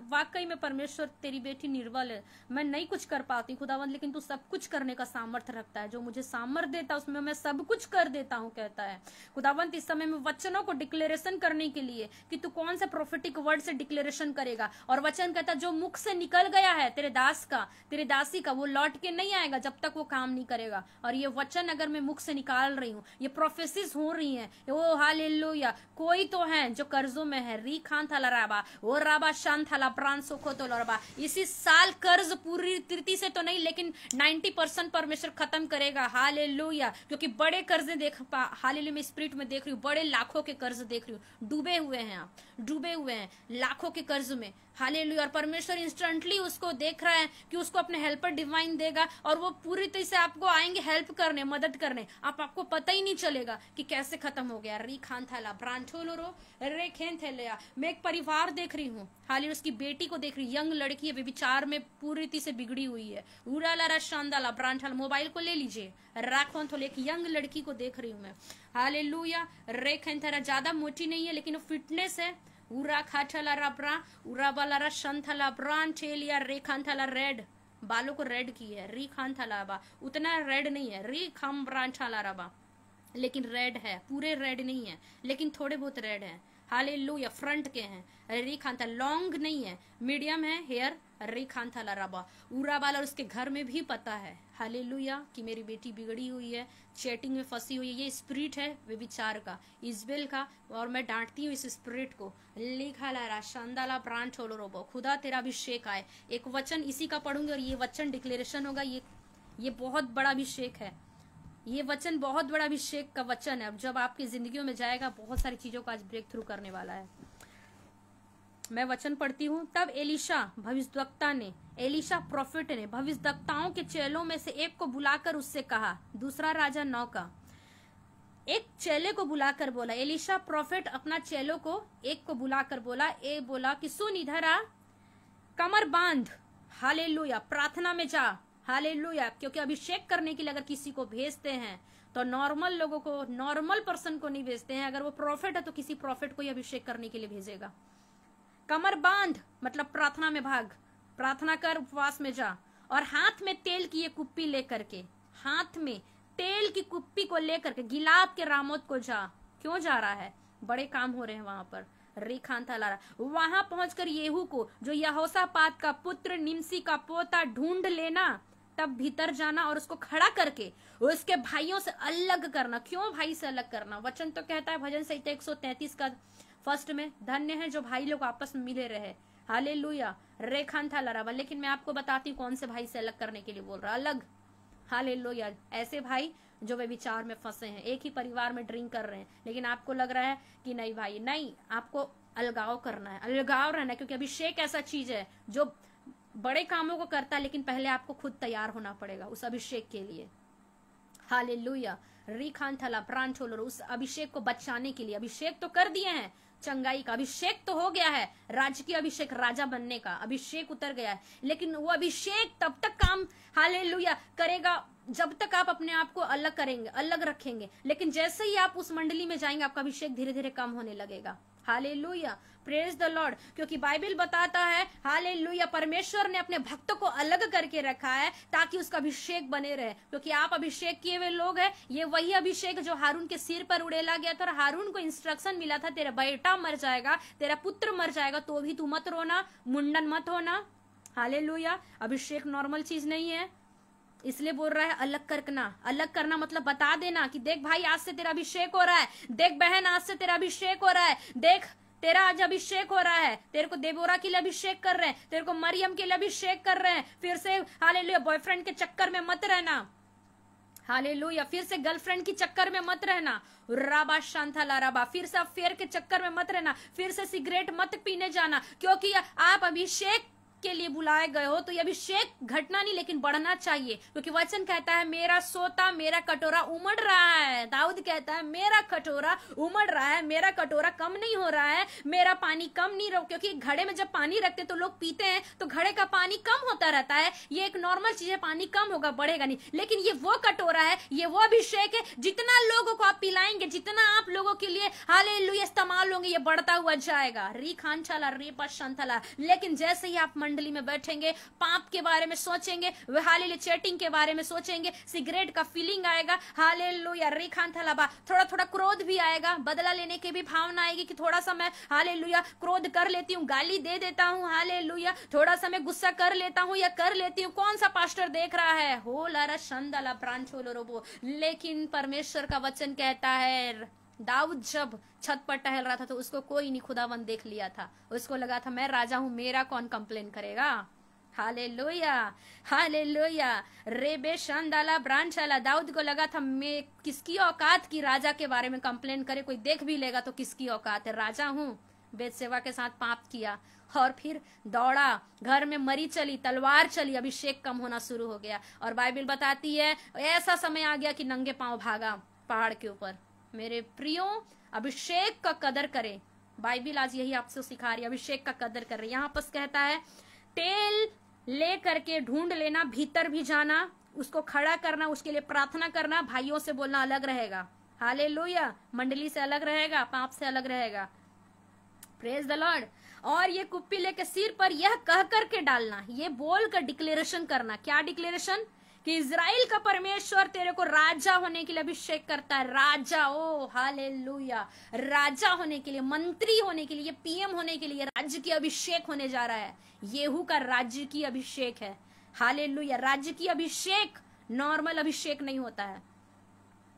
वाकई में परमेश्वर तेरी बेटी निर्बल है, मैं नहीं कुछ कर पाती खुदावंत, लेकिन तू सब कुछ करने का सामर्थ्य रखता है। जो मुझे सामर्थ्य देता है उसमें मैं सब कुछ कर देता हूँ कहता है खुदावंत। इस समय में वचनों को डिक्लेरेशन करने के लिए कि तू कौन सा प्रोफेटिक वर्ड से डिक्लेरेशन करेगा। और वचन कहता है जो मुख से निकल गया है तेरे दास का, तेरे दासी का, वो लौट के नहीं आएगा जब तक वो काम नहीं करेगा। और ये वचन अगर मैं मुख से निकाल रही हूँ, ये प्रोफेसिस हो रही है, वो हालेलुया। कोई तो है जो कर्जों में है, री खान थाला राबा वो राबा शान थाला प्राण सोखो तो लरबा। इसी साल कर्ज पूरी तृति से तो नहीं, लेकिन 90% परमेश्वर खत्म करेगा। हालेलुया। क्योंकि बड़े कर्ज देख हालेलुया में स्पिरिट में देख रही हूँ, बड़े लाखों के कर्ज देख रही हूँ, डूबे हुए हैं आप, डूबे हुए हैं लाखों के कर्ज में। हालेलुया। और परमेश्वर इंस्टेंटली उसको देख रहा है कि उसको अपने हेल्पर डिवाइन देगा, और वो पूरी तरह से आपको आएंगे हेल्प करने, मदद करने। आपको पता ही नहीं चलेगा कि कैसे खत्म हो गया। री खान थाला ब्रांचोलोरो रे खेन थेलिया। मैं एक परिवार देख रही हूँ, हालेलुया उसकी बेटी को देख रही, यंग लड़की है, विचार में पूरी तरह से बिगड़ी हुई है। उड़ाला शानदाला ब्रांचल मोबाइल को ले लीजिए, राखोन थोले एक यंग लड़की को देख रही हूँ मैं। हालेलुया रे खेन थेला ज्यादा मोटी नहीं है, लेकिन फिटनेस है। उरा खाठला रबरा उरा बालारा शंथला ब्रांचेलिया रे खान थला रेड बालों को रेड की है, री खान था लाबा, उतना रेड नहीं है, री खाम ब्रांच लाबा, लेकिन रेड है, पूरे रेड नहीं है लेकिन थोड़े बहुत रेड है। हालेलुया, फ्रंट के हैं, री खान था, लॉन्ग नहीं है, मीडियम है हेयर, री खान था लाबा, उरा वाला। और उसके घर में भी पता है हालेलुया कि मेरी बेटी बिगड़ी हुई है, चैटिंग में फंसी हुई है। ये स्पिरिट है व्यभिचार का, इजबेल का, और मैं डांटती हूँ इस स्पिरिट को। लिखा ला शांदाला प्राण छोलो रोबो, खुदा तेरा अभिषेक आए। एक वचन इसी का पढ़ूंगी और ये वचन डिक्लेरेशन होगा। ये बहुत बड़ा अभिषेक है, ये वचन बहुत बड़ा अभिषेक का वचन है। अब जब आपकी जिंदगियों में जाएगा, बहुत सारी चीजों का आज ब्रेक थ्रू करने वाला है। मैं वचन पढ़ती हूँ। तब एलिशा भविष्यद्वक्ता ने, एलिशा प्रोफेट ने भविष्यद्वक्ताओं के चेलों में से एक को बुलाकर उससे कहा, दूसरा राजा 9 का, एक चेले को बुलाकर बोला, एलिशा प्रोफेट अपना चेलों को एक को बुलाकर बोला कि सुन, इधर आ, कमर बांध, हालेलुया, प्रार्थना में जा, हालेलुया। क्योंकि अभिषेक करने के लिए अगर किसी को भेजते हैं तो नॉर्मल लोगों को, नॉर्मल पर्सन को नहीं भेजते हैं। अगर वो प्रॉफिट है तो किसी प्रॉफिट को ही अभिषेक करने के लिए भेजेगा। कमर बांध मतलब प्रार्थना में भाग, प्रार्थना कर, उपवास में जा, और हाथ में तेल की ये कुप्पी लेकर के, हाथ में तेल की कुप्पी को लेकर के गिलाद के रामोत को जा। क्यों जा रहा है? बड़े काम हो रहे हैं वहां पर। रेखान था ला रहा, वहां पहुंचकर येहू को, जो यहोशापात का पुत्र निमसी का पोता, ढूंढ लेना, तब भीतर जाना और उसको खड़ा करके उसके भाइयों से अलग करना। क्यों भाई से अलग करना? वचन तो कहता है भजन संहिता 133 का फर्स्ट में, धन्य है जो भाई लोग आपस में मिले रहे। हालेलुया, रेखान था लड़ा। लेकिन मैं आपको बताती हूँ कौन से भाई से अलग करने के लिए बोल रहा, अलग। हालेलुया, ऐसे भाई जो वे विचार में फंसे हैं, एक ही परिवार में ड्रिंक कर रहे हैं, लेकिन आपको लग रहा है कि नहीं भाई, नहीं, आपको अलगाव करना है, अलगाव रहना है। क्योंकि अभिषेक ऐसा चीज है जो बड़े कामों को करता है, लेकिन पहले आपको खुद तैयार होना पड़ेगा उस अभिषेक के लिए। हालेलुया, रीखान थला प्राण छोलो, उस अभिषेक को बचाने के लिए। अभिषेक तो कर दिए हैं, चंगाई का अभिषेक तो हो गया है, राजकीय अभिषेक, राजा बनने का अभिषेक उतर गया है, लेकिन वो अभिषेक तब तक काम हालेलुया करेगा जब तक आप अपने आप को अलग करेंगे, अलग रखेंगे। लेकिन जैसे ही आप उस मंडली में जाएंगे, आपका अभिषेक धीरे धीरे कम होने लगेगा। Hallelujah, praise the Lord. क्योंकि बाइबल बताता है हालेलुया, परमेश्वर ने अपने भक्तों को अलग करके रखा है ताकि उसका अभिषेक बने रहे। क्योंकि आप अभिषेक किए हुए लोग हैं। ये वही अभिषेक जो हारून के सिर पर उड़ेला गया था, और हारून को इंस्ट्रक्शन मिला था, तेरा बेटा मर जाएगा, तेरा पुत्र मर जाएगा, तो भी तू मत रोना, मुंडन मत होना। हालेलुया, अभिषेक नॉर्मल चीज नहीं है, इसलिए बोल रहा है अलग करना। अलग करना मतलब बता देना कि देख भाई, आज से तेरा अभिषेक हो रहा है, देख बहन, आज से तेरा अभिषेक हो रहा है, देख तेरा आज अभिषेक हो रहा है, तेरे को देबोरा के लिए अभिषेक कर रहे हैं, तेरे को मरियम के लिए अभिषेक कर रहे हैं। फिर से हालेलुया, बॉयफ्रेंड के चक्कर में मत रहना। हालेलुया, फिर से गर्लफ्रेंड की चक्कर में मत रहना। राबा शांता लाराबा, फिर से अफेयर के चक्कर में मत रहना, फिर से सिगरेट मत पीने जाना। क्योंकि आप अभिषेक के लिए बुलाए गए हो, तो ये अभिषेक घटना नहीं लेकिन बढ़ना चाहिए। क्योंकि वचन कहता है मेरा सोता, मेरा कटोरा उमड़ रहा है। दाऊद कहता है मेरा कटोरा उमड़ रहा है, मेरा कटोरा कम नहीं हो रहा है, मेरा पानी कम नहीं रहो। क्योंकि घड़े में जब पानी रखते तो लोग पीते हैं तो घड़े का पानी कम होता रहता है। ये एक नॉर्मल चीज है, पानी कम होगा, बढ़ेगा नहीं। लेकिन ये वो कटोरा है, ये वो अभिषेक है, जितना लोगों को आप पिलाएंगे, जितना आप लोगों के लिए हालेलुया इस्तेमाल होंगे, ये बढ़ता हुआ जाएगा। री खान छला रे पशंथला। लेकिन जैसे ही आप मंडली में बैठेंगे, पाप के बारे में सोचेंगे, हालेलुया चैटिंग के बारे में सोचेंगे, सिगरेट का फीलिंग आएगा, हालेलुया रेखान थलाबा, थोड़ा थोड़ा क्रोध भी आएगा, बदला लेने की भी भावना आएगी कि थोड़ा सा मैं हालेलुया क्रोध कर लेती हूँ, गाली दे देता हूँ, हालेलुया थोड़ा सा मैं गुस्सा कर लेता हूँ या कर लेती हूँ। कौन सा पास्टर देख रहा है? हो लारा शंदला प्राण छोलो रोबो। लेकिन परमेश्वर का वचन कहता है दाऊद जब छत पर टहल रहा था तो उसको कोई नहीं खुदावन देख लिया था। उसको लगा था मैं राजा हूं, मेरा कौन कंप्लेन करेगा। हालेलुया, हालेलुया रेबे शांदाला ब्रांचाला। दाऊद को लगा था मैं किसकी औकात की राजा के बारे में कंप्लेन करे, कोई देख भी लेगा तो किसकी औकात है, राजा हूं। बेतसेवा के साथ पाप किया और फिर दौड़ा, घर में मरी चली, तलवार चली, अभिषेक कम होना शुरू हो गया। और बाइबल बताती है ऐसा समय आ गया कि नंगे पांव भागा पहाड़ के ऊपर। मेरे प्रियो, अभिषेक का कदर करें। बाइबल आज यही आपसे सिखा रही है, अभिषेक का कदर कर रही है। यहाँ पर कहता है तेल ले करके ढूंढ लेना, भीतर भी जाना, उसको खड़ा करना, उसके लिए प्रार्थना करना, भाइयों से बोलना, अलग रहेगा। हालेलुया, मंडली से अलग रहेगा, पाप से अलग रहेगा। Praise the Lord. और ये कुप्पी लेके सिर पर यह कह करके डालना, ये बोल कर डिक्लेरेशन करना। क्या डिक्लेरेशन? कि इज़राइल का परमेश्वर तेरे को राजा होने के लिए अभिषेक करता है। राजा, ओ हालेलुया, राजा होने के लिए, मंत्री होने के लिए, पीएम होने के लिए राज्य की अभिषेक होने जा रहा है। येहू का राज्य की अभिषेक है। हालेलुया। राज्य की अभिषेक नॉर्मल अभिषेक नहीं होता है।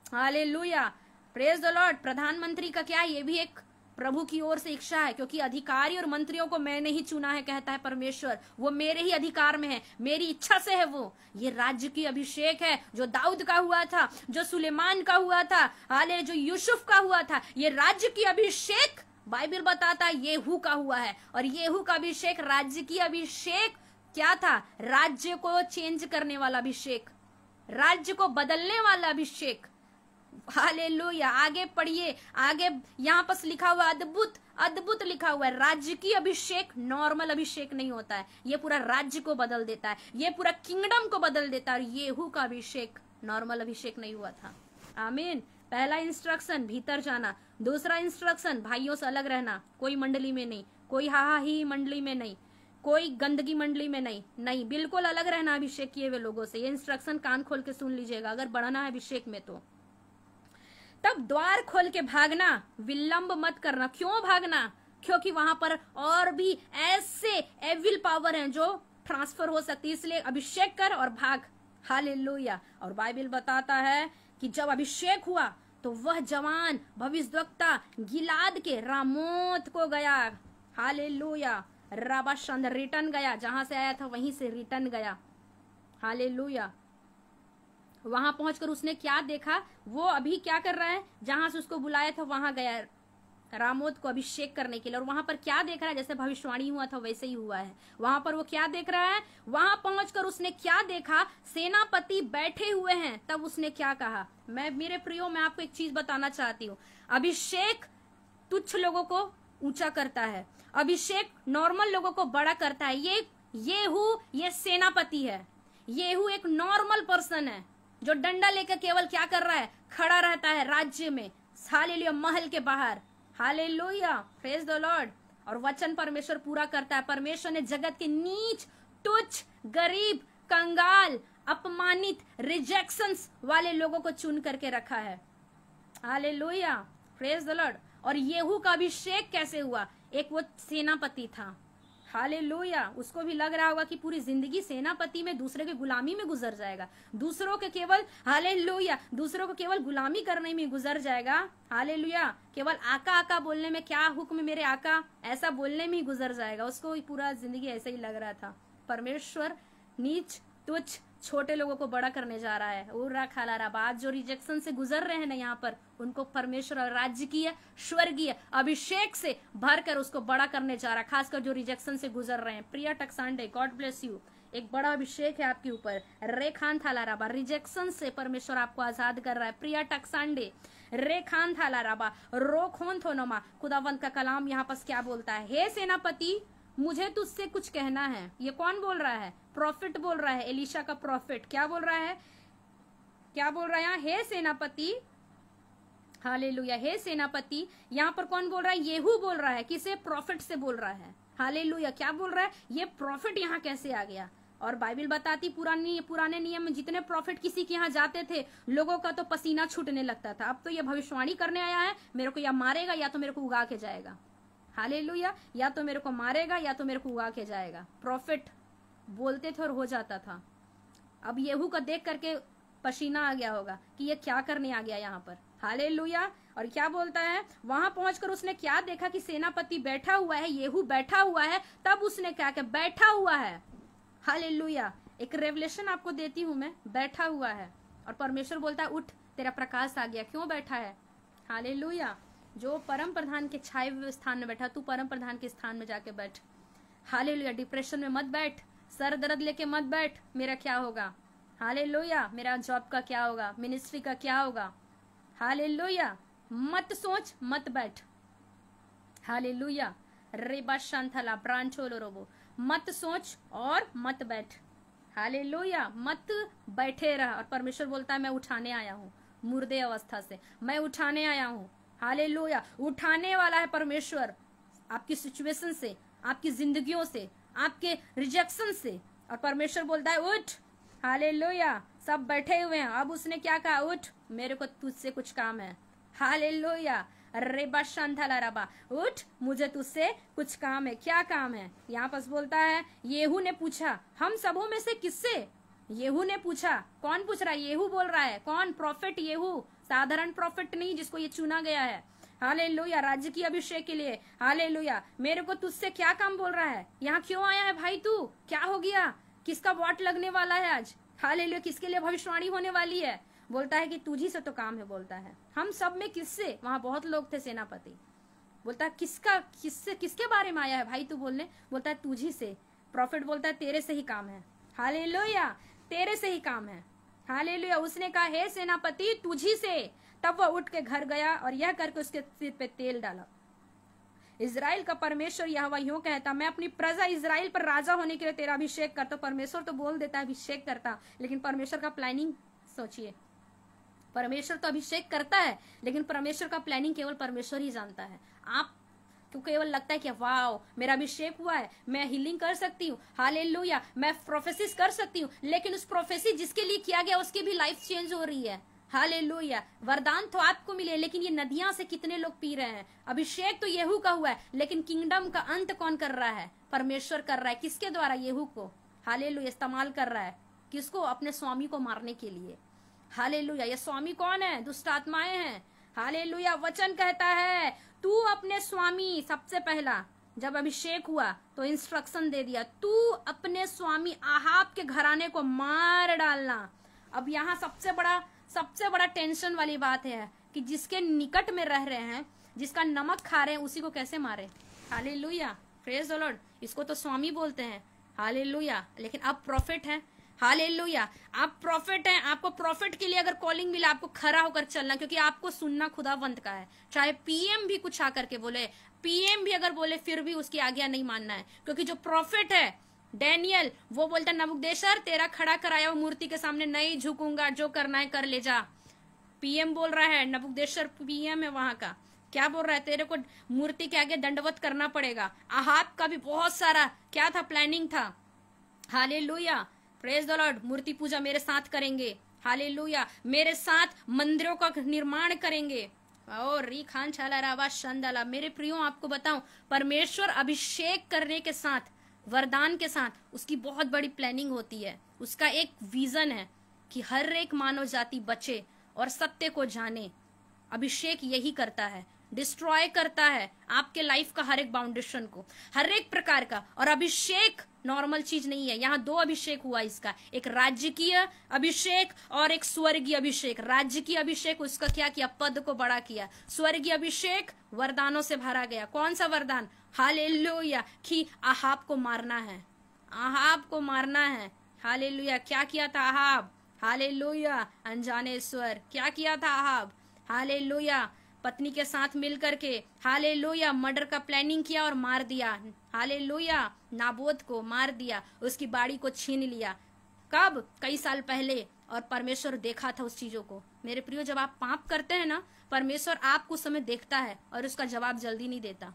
Hallelujah, praise the Lord. प्रधानमंत्री का क्या? ये भी एक प्रभु की ओर से इच्छा है, क्योंकि अधिकारी और मंत्रियों को मैंने ही चुना है, कहता है परमेश्वर। वो मेरे ही अधिकार में है, मेरी इच्छा से है वो। ये राज्य की अभिषेक है, जो दाऊद का हुआ था, जो सुलेमान का हुआ था, हाले जो यूसुफ का हुआ था। ये राज्य की अभिषेक बाइबल बताता है येहू का हुआ है। और येहू का अभिषेक, राज्य की अभिषेक क्या था? राज्य को चेंज करने वाला अभिषेक, राज्य को बदलने वाला अभिषेक। हालेलुया। आगे पढ़िए, आगे यहाँ पर लिखा हुआ अद्भुत, अद्भुत लिखा हुआ है। राज्य की अभिषेक नॉर्मल अभिषेक नहीं होता है, ये पूरा राज्य को बदल देता है, ये पूरा किंगडम को बदल देता है। येहू का अभिषेक नॉर्मल अभिषेक नहीं हुआ था। आमीन। पहला इंस्ट्रक्शन भीतर जाना, दूसरा इंस्ट्रक्शन भाइयों से अलग रहना, कोई मंडली में नहीं, कोई हा ही मंडली में नहीं, कोई गंदगी मंडली में नहीं, नहीं, बिल्कुल अलग रहना अभिषेक किए हुए लोगों से। ये इंस्ट्रक्शन कान खोल के सुन लीजिएगा अगर बढ़ना है अभिषेक में तो। तब द्वार खोल के भागना, विलंब मत करना। क्यों भागना? क्योंकि वहां पर और भी ऐसे एविल पावर हैं जो ट्रांसफर हो सकती है, इसलिए अभिषेक कर और भाग। हालेलुया। और बाइबल बताता है कि जब अभिषेक हुआ तो वह जवान भविष्यद्वक्ता गिलाद के रामोत को गया। हालेलुया। राबाशंद रिटर्न गया, जहां से आया था वहीं से रिटर्न गया। हालेलुया। वहां पहुंचकर उसने क्या देखा? वो अभी क्या कर रहा है? जहां से उसको बुलाया था वहां गया रामोत को अभिषेक करने के लिए। और वहां पर क्या देख रहा है? जैसे भविष्यवाणी हुआ था वैसे ही हुआ है। वहां पर वो क्या देख रहा है? वहां पहुंचकर उसने क्या देखा? सेनापति बैठे हुए हैं। तब उसने क्या कहा? मेरे प्रियो, मैं आपको एक चीज बताना चाहती हूँ। अभिषेक तुच्छ लोगों को ऊंचा करता है, अभिषेक नॉर्मल लोगों को बड़ा करता है। ये सेनापति है। येहू एक नॉर्मल पर्सन है जो डंडा लेकर केवल क्या कर रहा है? खड़ा रहता है राज्य में, हालेलुया, महल के बाहर। Hallelujah, praise the Lord. और वचन परमेश्वर पूरा करता है। परमेश्वर ने जगत के नीच, तुच्छ, गरीब, कंगाल, अपमानित, रिजेक्शंस वाले लोगों को चुन करके रखा है। Hallelujah, praise the Lord. और येहू का अभिषेक कैसे हुआ? एक वो सेनापति था। हालेलुया। उसको भी लग रहा होगा कि पूरी जिंदगी सेनापति में, दूसरे के गुलामी में गुजर जाएगा, दूसरों के केवल, हालेलुया, दूसरों को केवल गुलामी करने में गुजर जाएगा। हालेलुया। केवल आका आका बोलने में, क्या हुक्म मेरे आका, ऐसा बोलने में ही गुजर जाएगा। उसको पूरा जिंदगी ऐसे ही लग रहा था। परमेश्वर नीच, तुच्छ, छोटे लोगों को बड़ा करने जा रहा है। उर्रा खाला बात जो रिजेक्शन से गुजर रहे हैं ना यहाँ पर, उनको परमेश्वर और राज्य की है, स्वर्गीय अभिषेक से भरकर उसको बड़ा करने जा रहा है, खासकर जो रिजेक्शन से गुजर रहे हैं। प्रिया टक्सांडे, गॉड ब्लेस यू। एक बड़ा अभिषेक है आपके ऊपर। रे खान थाला राबा, रिजेक्शन से परमेश्वर आपको आजाद कर रहा है। प्रिया टक्सांडे, रे खान थाला राबा, रो खोन थोनोमा। खुदावंत का कलाम यहाँ पर क्या बोलता है? हे सेनापति, मुझे तुझसे कुछ कहना है। ये कौन बोल रहा है? प्रॉफिट बोल रहा है, एलिशा का प्रॉफिट। क्या बोल रहा है? क्या बोल रहा है यहाँ? हे सेनापति, हालेलुया, हे सेनापति। यहाँ पर कौन बोल रहा है? येहू बोल रहा है। किसे? प्रॉफिट से बोल रहा है। हालेलुया। क्या बोल रहा है? ये प्रॉफिट यहाँ कैसे आ गया? और बाइबल बताती पुराने नियम में जितने प्रॉफिट किसी के यहाँ जाते थे, लोगों का तो पसीना छूटने लगता था। अब तो ये भविष्यवाणी करने आया है, मेरे को या मारेगा या तो मेरे को उगा के जाएगा। हालेलुया। या तो मेरे को मारेगा या तो मेरे को उगा के जाएगा। प्रॉफिट बोलते थे और हो जाता था। अब येहू का देख करके पसीना आ गया होगा कि ये क्या करने आ गया यहाँ पर। हालेलुया। और क्या बोलता है? वहां पहुंचकर उसने क्या देखा कि सेनापति बैठा हुआ है, येहू बैठा हुआ है। तब उसने क्या किया? बैठा हुआ है। हालेलुया। एक रेवलेशन आपको देती हूं मैं, बैठा हुआ है। और परमेश्वर बोलता है उठ, तेरा प्रकाश आ गया। क्यों बैठा है? हालेलुया। जो परम प्रधान के छाए हुए स्थान में बैठा, तू परम प्रधान के स्थान में जाके बैठ। हालेलुया। डिप्रेशन में मत बैठ, सर दर्द लेके मत बैठ, मेरा क्या होगा। हालेलुया। मेरा जॉब का क्या होगा, मिनिस्ट्री का क्या होगा। हालेलुया। मत सोच, मत बैठ। हालेलुया। रेबा शांथला ब्रांचोलो रोबो, मत सोच और मत बैठ। हालेलुया। मत बैठे रह। और परमेश्वर बोलता है मैं उठाने आया हूँ मुर्दे अवस्था से, मैं उठाने आया हूँ। हालेलुया। उठाने वाला है परमेश्वर। आपकी सिचुएशन से, आपकी जिंदगियों से, आपके रिजेक्शन से। और परमेश्वर बोलता है उठ, हालेलुया। सब बैठे हुए हैं, अब उसने क्या कहा, उठ, मेरे को तुझसे कुछ काम है। हालेलुया, रेबा शांथाला रबा, उठ, मुझे तुझसे कुछ काम है। क्या काम है? यहाँ पर बोलता है, येहू ने पूछा, हम सबों में से किससे? येहू ने पूछा। कौन पूछ रहा है? येहू बोल रहा है। कौन? प्रॉफिट येहू, साधारण प्रॉफिट नहीं जिसको ये चुना गया है। हालेलुया, राज्य की अभिषेक के लिए। हालेलुया, मेरे को तुझसे क्या काम बोल रहा है? यहाँ क्यों आया है भाई तू? क्या हो गया? किसका वोट लगने वाला है आज? हालेलुया, किसके लिए भविष्यवाणी होने वाली है? बोलता है कि तुझी से तो काम है। बोलता है हम सब में किससे? वहां बहुत लोग थे सेनापति। बोलता है किससे, किसके बारे में आया है भाई तू बोलने? बोलता है तुझी से। प्रॉफिट बोलता है तेरे से ही काम है। हालेलुया, तेरे से ही काम है। हालेलुया, उसने कहा हे सेनापति तुझी से। तब वह उठ के घर गया और यह करके उसके सिर पे तेल डाला। इजराइल का परमेश्वर यहोवा यूं कहता, मैं अपनी प्रजा इजराइल पर राजा होने के लिए तेरा अभिषेक करता। परमेश्वर तो बोल देता है अभिषेक करता, लेकिन परमेश्वर का प्लानिंग सोचिए। परमेश्वर तो अभिषेक करता है, लेकिन परमेश्वर का प्लानिंग केवल परमेश्वर ही जानता है। आप तो केवल लगता है कि वाओ मेरा अभिषेक हुआ है, मैं हीलिंग कर सकती हूँ, हालेलुया, मैं प्रोफेसिस कर सकती हूँ, लेकिन उस प्रोफेसी जिसके लिए किया गया उसकी भी लाइफ चेंज हो रही है। हालेलुया, वरदान तो आपको मिले, लेकिन ये नदियां से कितने लोग पी रहे हैं। अभिषेक तो येहू का हुआ है, लेकिन किंगडम का अंत कौन कर रहा है? परमेश्वर कर रहा है। किसके द्वारा? येहू को। हालेलुया, इस्तेमाल कर रहा है। किसको? अपने स्वामी को मारने के लिए। हालेलुया, ये स्वामी कौन है? दुष्ट आत्माएं हैं। हालेलुया, वचन कहता है तू अपने स्वामी, सबसे पहला जब अभिषेक हुआ तो इंस्ट्रक्शन दे दिया, तू अपने स्वामी आहाब के घराने को मार डालना। अब यहाँ सबसे बड़ा टेंशन वाली बात है कि जिसके निकट में रह रहे हैं, जिसका नमक खा रहे हैं, उसी को कैसे मारे। Hallelujah, praise the Lord. इसको तो स्वामी बोलते हैं। हालेलुया, लेकिन आप प्रॉफिट हैं। हालेलुया, आप प्रॉफिट हैं। आपको प्रॉफिट के लिए अगर कॉलिंग मिला, आपको खड़ा होकर चलना, क्योंकि आपको सुनना खुदावंत का है। चाहे पीएम भी कुछ आकर के बोले, पीएम भी अगर बोले, फिर भी उसकी आज्ञा नहीं मानना है, क्योंकि जो प्रॉफिट है डैनियल, वो बोलता नबूकदनेस्सर तेरा खड़ा कराया हुआ मूर्ति के सामने नहीं झुकूंगा, जो करना है कर ले जा। पीएम बोल रहा है, नबूकदनेस्सर पीएम है वहां का, क्या बोल रहा है? तेरे को मूर्ति के आगे दंडवत करना पड़ेगा। आहाब का भी बहुत सारा क्या था, प्लानिंग था। Hallelujah, praise the Lord. मूर्ति पूजा मेरे साथ करेंगे। हालेलुया, मेरे साथ मंदिरों का निर्माण करेंगे। और री खान छाला रावा शंदाला। मेरे प्रियो, आपको बताऊं, परमेश्वर अभिषेक करने के साथ, वरदान के साथ उसकी बहुत बड़ी प्लानिंग होती है। उसका एक विजन है कि हर एक मानव जाति बचे और सत्य को जाने। अभिषेक यही करता है, डिस्ट्रॉय करता है आपके लाइफ का हर एक बाउंडेशन को, हर एक प्रकार का। और अभिषेक नॉर्मल चीज नहीं है। यहाँ दो अभिषेक हुआ इसका, एक राजकीय अभिषेक और एक स्वर्गीय अभिषेक। राजकीय अभिषेक उसका क्या किया? पद को बड़ा किया। स्वर्गीय अभिषेक वरदानों से भरा गया। कौन सा वरदान? हालेलुया, कि आहाब को मारना है, आहाब को मारना है। हालेलुया, क्या किया था आहाब? हालेलुया, अनजाने ईश्वर, क्या किया था आहाब? हालेलुया, पत्नी के साथ मिल करके हालेलुया मर्डर का प्लानिंग किया और मार दिया। हालेलुया, नाबोत को मार दिया, उसकी बाड़ी को छीन लिया। कब? कई साल पहले। और परमेश्वर देखा था उस चीजों को। मेरे प्रियो, जब आप पाप करते हैं ना, परमेश्वर आपको उस समय देखता है और उसका जवाब जल्दी नहीं देता।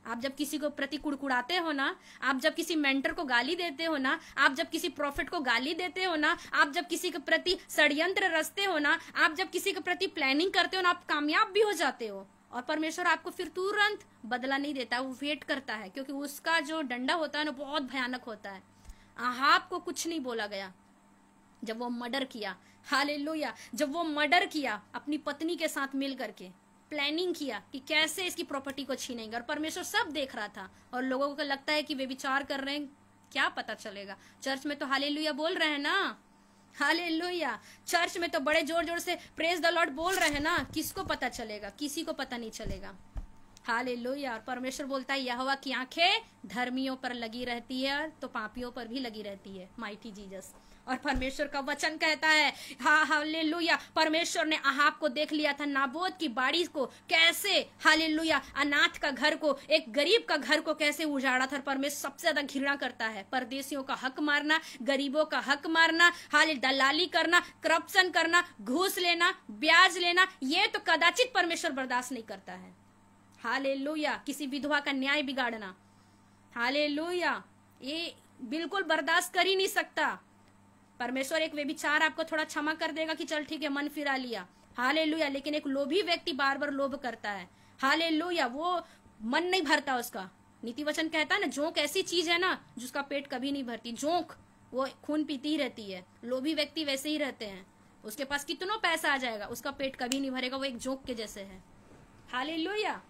आप जब किसी को प्रति कुड़कुड़ाते हो ना, आप जब किसी मेंटर को गाली देते हो ना, आप जब किसी प्रॉफिट को गाली देते हो ना, आप जब किसी के प्रति षड्यंत्र रचते हो ना, आप जब किसी के प्रति प्लानिंग करते हो ना, आप कामयाब भी हो जाते हो। और परमेश्वर आपको फिर तुरंत बदला नहीं देता, वो वेट करता है, क्योंकि उसका जो डंडा होता है ना बहुत भयानक होता है। आहाब को कुछ नहीं बोला गया जब वो मर्डर किया। हालेलुया, जब वो मर्डर किया अपनी पत्नी के साथ मिल करके, प्लानिंग किया कि कैसे इसकी प्रॉपर्टी को छीनेंगे, और परमेश्वर सब देख रहा था। और लोगों को लगता है कि वे विचार कर रहे हैं, क्या पता चलेगा। चर्च में तो हालेलुया बोल रहे हैं ना, हालेलुया, चर्च में तो बड़े जोर जोर से प्रेज द लॉर्ड बोल रहे हैं ना, किसको पता चलेगा? किसी को पता नहीं चलेगा। हालेलुया। और परमेश्वर बोलता है यहोवा की आंखें धर्मियों पर लगी रहती है तो पापियों पर भी लगी रहती है। Mighty Jesus. और परमेश्वर का वचन कहता है, हाँ हालेलुया, परमेश्वर ने आहाब को देख लिया था, नाबोत की बाड़ी को कैसे, हालेलुया, अनाथ का घर को, एक गरीब का घर को कैसे उजाड़ा था। परमेश्वर सबसे ज्यादा घृणा करता है परदेशियों का हक मारना, गरीबों का हक मारना, हाले दलाली करना, करप्शन करना, घूस लेना, ब्याज लेना, ये तो कदाचित परमेश्वर बर्दाश्त नहीं करता है। हालेलुया। किसी विधवा का न्याय बिगाड़ना, हालेलुया, ये बिल्कुल बर्दाश्त कर ही नहीं सकता। परमेश्वर एक व्यभिचार आपको थोड़ा क्षमा कर देगा कि चल ठीक है, मन फिरा लिया, हालेलुया, लेकिन एक लोभी व्यक्ति बार बार लोभ करता है, हालेलुया, वो मन नहीं भरता उसका। नीति वचन कहता है ना, जोंक ऐसी चीज है ना जिसका पेट कभी नहीं भरती। जोंक वो खून पीती ही रहती है। लोभी व्यक्ति वैसे ही रहते हैं, उसके पास कितना पैसा आ जाएगा, उसका पेट कभी नहीं भरेगा, वो एक जोंक के जैसे है। Hallelujah,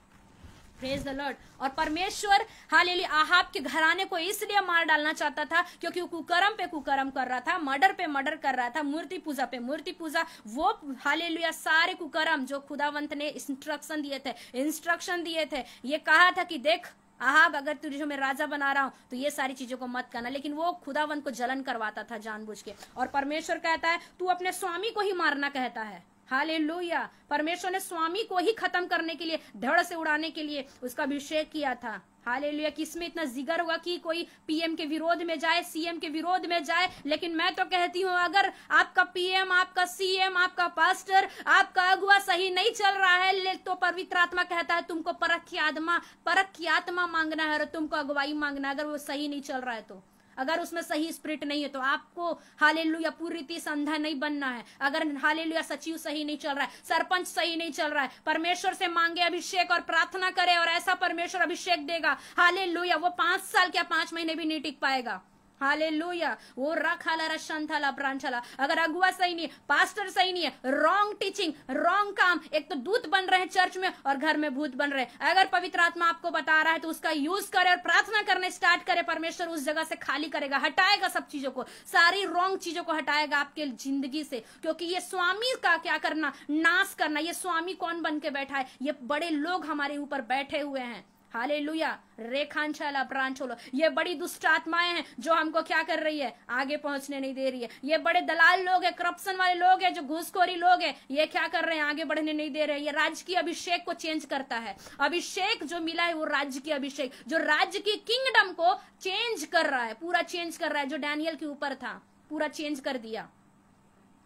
praise the Lord. और परमेश्वर हालेलुया आहाब के घराने को इसलिए मार डालना चाहता था क्योंकि वो कुकर्म पे कुकर्म कर रहा था, मर्डर पे मर्डर कर रहा था, मूर्ति पूजा पे मूर्ति पूजा। वो हालेलुया सारे कुकर्म जो खुदावंत ने इंस्ट्रक्शन दिए थे, ये कहा था कि देख आहाब, अगर तुझे मैं राजा बना रहा हूं तो ये सारी चीजों को मत करना, लेकिन वो खुदावंत को जलन करवाता था जानबूझ के। और परमेश्वर कहता है तू अपने स्वामी को ही मारना कहता है, हालेलुया। परमेश्वर ने स्वामी को ही खत्म करने के लिए, धड़ से उड़ाने के लिए उसका अभिषेक किया था, हालेलुया। किसमें इतना जिगर होगा कि कोई पीएम के विरोध में जाए, सीएम के विरोध में जाए। लेकिन मैं तो कहती हूं, अगर आपका पीएम, आपका सीएम, आपका पास्टर, आपका अगुआ सही नहीं चल रहा है तो पवित्र आत्मा कहता है तुमको परख की आत्मा मांगना है और तुमको अगुवाई मांगना है। अगर वो सही नहीं चल रहा है तो, अगर उसमें सही स्पिरिट नहीं है तो आपको हालेलुया पूरी रीति से अंधा नहीं बनना है। अगर हालेलुया सचिव सही नहीं चल रहा है, सरपंच सही नहीं चल रहा है, परमेश्वर से मांगे अभिषेक और प्रार्थना करे और ऐसा परमेश्वर अभिषेक देगा, हालेलुया। वो 5 साल क्या 5 महीने भी नहीं टिक पाएगा, हालेलुया। वो रखाला रशंथाला प्रांछला। अगर अगुआ सही नहीं है, पास्टर सही नहीं है, रॉन्ग टीचिंग, रॉन्ग काम, एक तो दूत बन रहे हैं चर्च में और घर में भूत बन रहे हैं। अगर पवित्र आत्मा आपको बता रहा है तो उसका यूज करे और प्रार्थना करने स्टार्ट करे, परमेश्वर उस जगह से खाली करेगा, हटाएगा सब चीजों को, सारी रॉन्ग चीजों को हटाएगा आपके जिंदगी से। क्योंकि ये स्वामी का क्या करना, नाश करना। ये स्वामी कौन बन के बैठा है? ये बड़े लोग हमारे ऊपर बैठे हुए हैं, हालेलुया। रेखांशाला प्रांचोलो, ये बड़ी दुष्ट आत्माएं हैं जो हमको क्या कर रही है, आगे पहुंचने नहीं दे रही है। ये बड़े दलाल लोग हैं, करप्शन वाले लोग हैं, जो घूसखोरी लोग हैं, ये क्या कर रहे हैं, आगे बढ़ने नहीं दे रहे हैं। ये राजकीय अभिषेक को चेंज करता है। अभिषेक जो मिला है वो राज्य की अभिषेक, जो राज्य की किंगडम को चेंज कर रहा है, पूरा चेंज कर रहा है। जो डैनियल के ऊपर था पूरा चेंज कर दिया,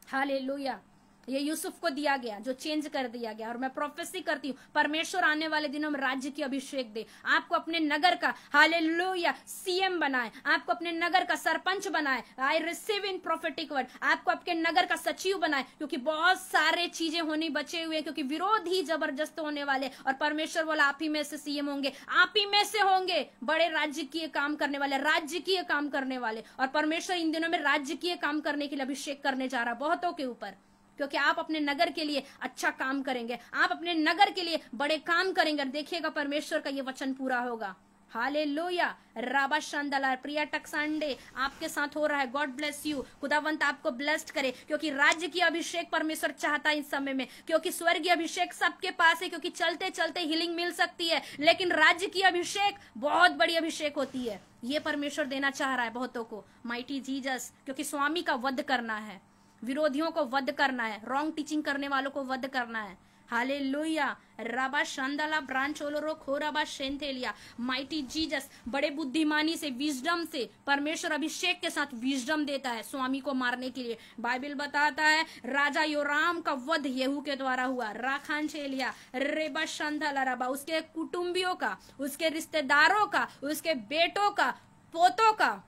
हालेलुया। ये यूसुफ को दिया गया जो चेंज कर दिया गया। और मैं प्रोफेसी करती हूँ परमेश्वर आने वाले दिनों में राज्य की अभिषेक दे, आपको अपने नगर का हालेलुया सीएम बनाए, आपको अपने नगर का सरपंच बनाए। I receive in prophetic word, आपको आपके नगर का सचिव बनाए, क्योंकि बहुत सारे चीजें होनी बचे हुए, क्योंकि विरोध ही जबरदस्त होने वाले। और परमेश्वर बोला आप ही में से सीएम होंगे, आप ही में से होंगे बड़े राजकीय काम करने वाले, राजकीय काम करने वाले। और परमेश्वर इन दिनों में राजकीय काम करने के लिए अभिषेक करने जा रहा है बहुतों के ऊपर, क्योंकि आप अपने नगर के लिए अच्छा काम करेंगे, आप अपने नगर के लिए बड़े काम करेंगे। देखिएगा परमेश्वर का ये वचन पूरा होगा, हालेलुया। राबा शांदला प्रिया टक्सांडे आपके साथ हो रहा है। गॉड ब्लेस यू, खुदावंत आपको ब्लेस्ड करे, क्योंकि राज्य की अभिषेक परमेश्वर चाहता है इस समय में। क्योंकि स्वर्गीय अभिषेक सबके पास है, क्योंकि चलते चलते हीलिंग मिल सकती है, लेकिन राज्य की अभिषेक बहुत बड़ी अभिषेक होती है। ये परमेश्वर देना चाह रहा है बहुतों को, माइटी जीसस। क्योंकि स्वामी का वध करना है, विरोधियों को वध करना है, रॉन्ग टीचिंग करने वालों को वध करना है, हालेलुया। राबा शांदला ब्रांचोलोरो खोराबा शेंथेलिया, माइटी जीसस। बड़े बुद्धिमानी से, विजडम से परमेश्वर अभिषेक के साथ विजडम देता है स्वामी को मारने के लिए। बाइबल बताता है राजा योराम का वध येहू के द्वारा हुआ। राखान छेलिया रेबा शांदला रबा, उसके कुटुंबियों का, उसके रिश्तेदारों का, उसके बेटों का, पोतों का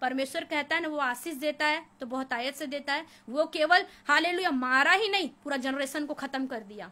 परमेश्वर कहता है ना, वो आशीष देता है तो बहुत आयत से देता है। वो केवल हालेलुया मारा ही नहीं, पूरा जनरेशन को खत्म कर दिया,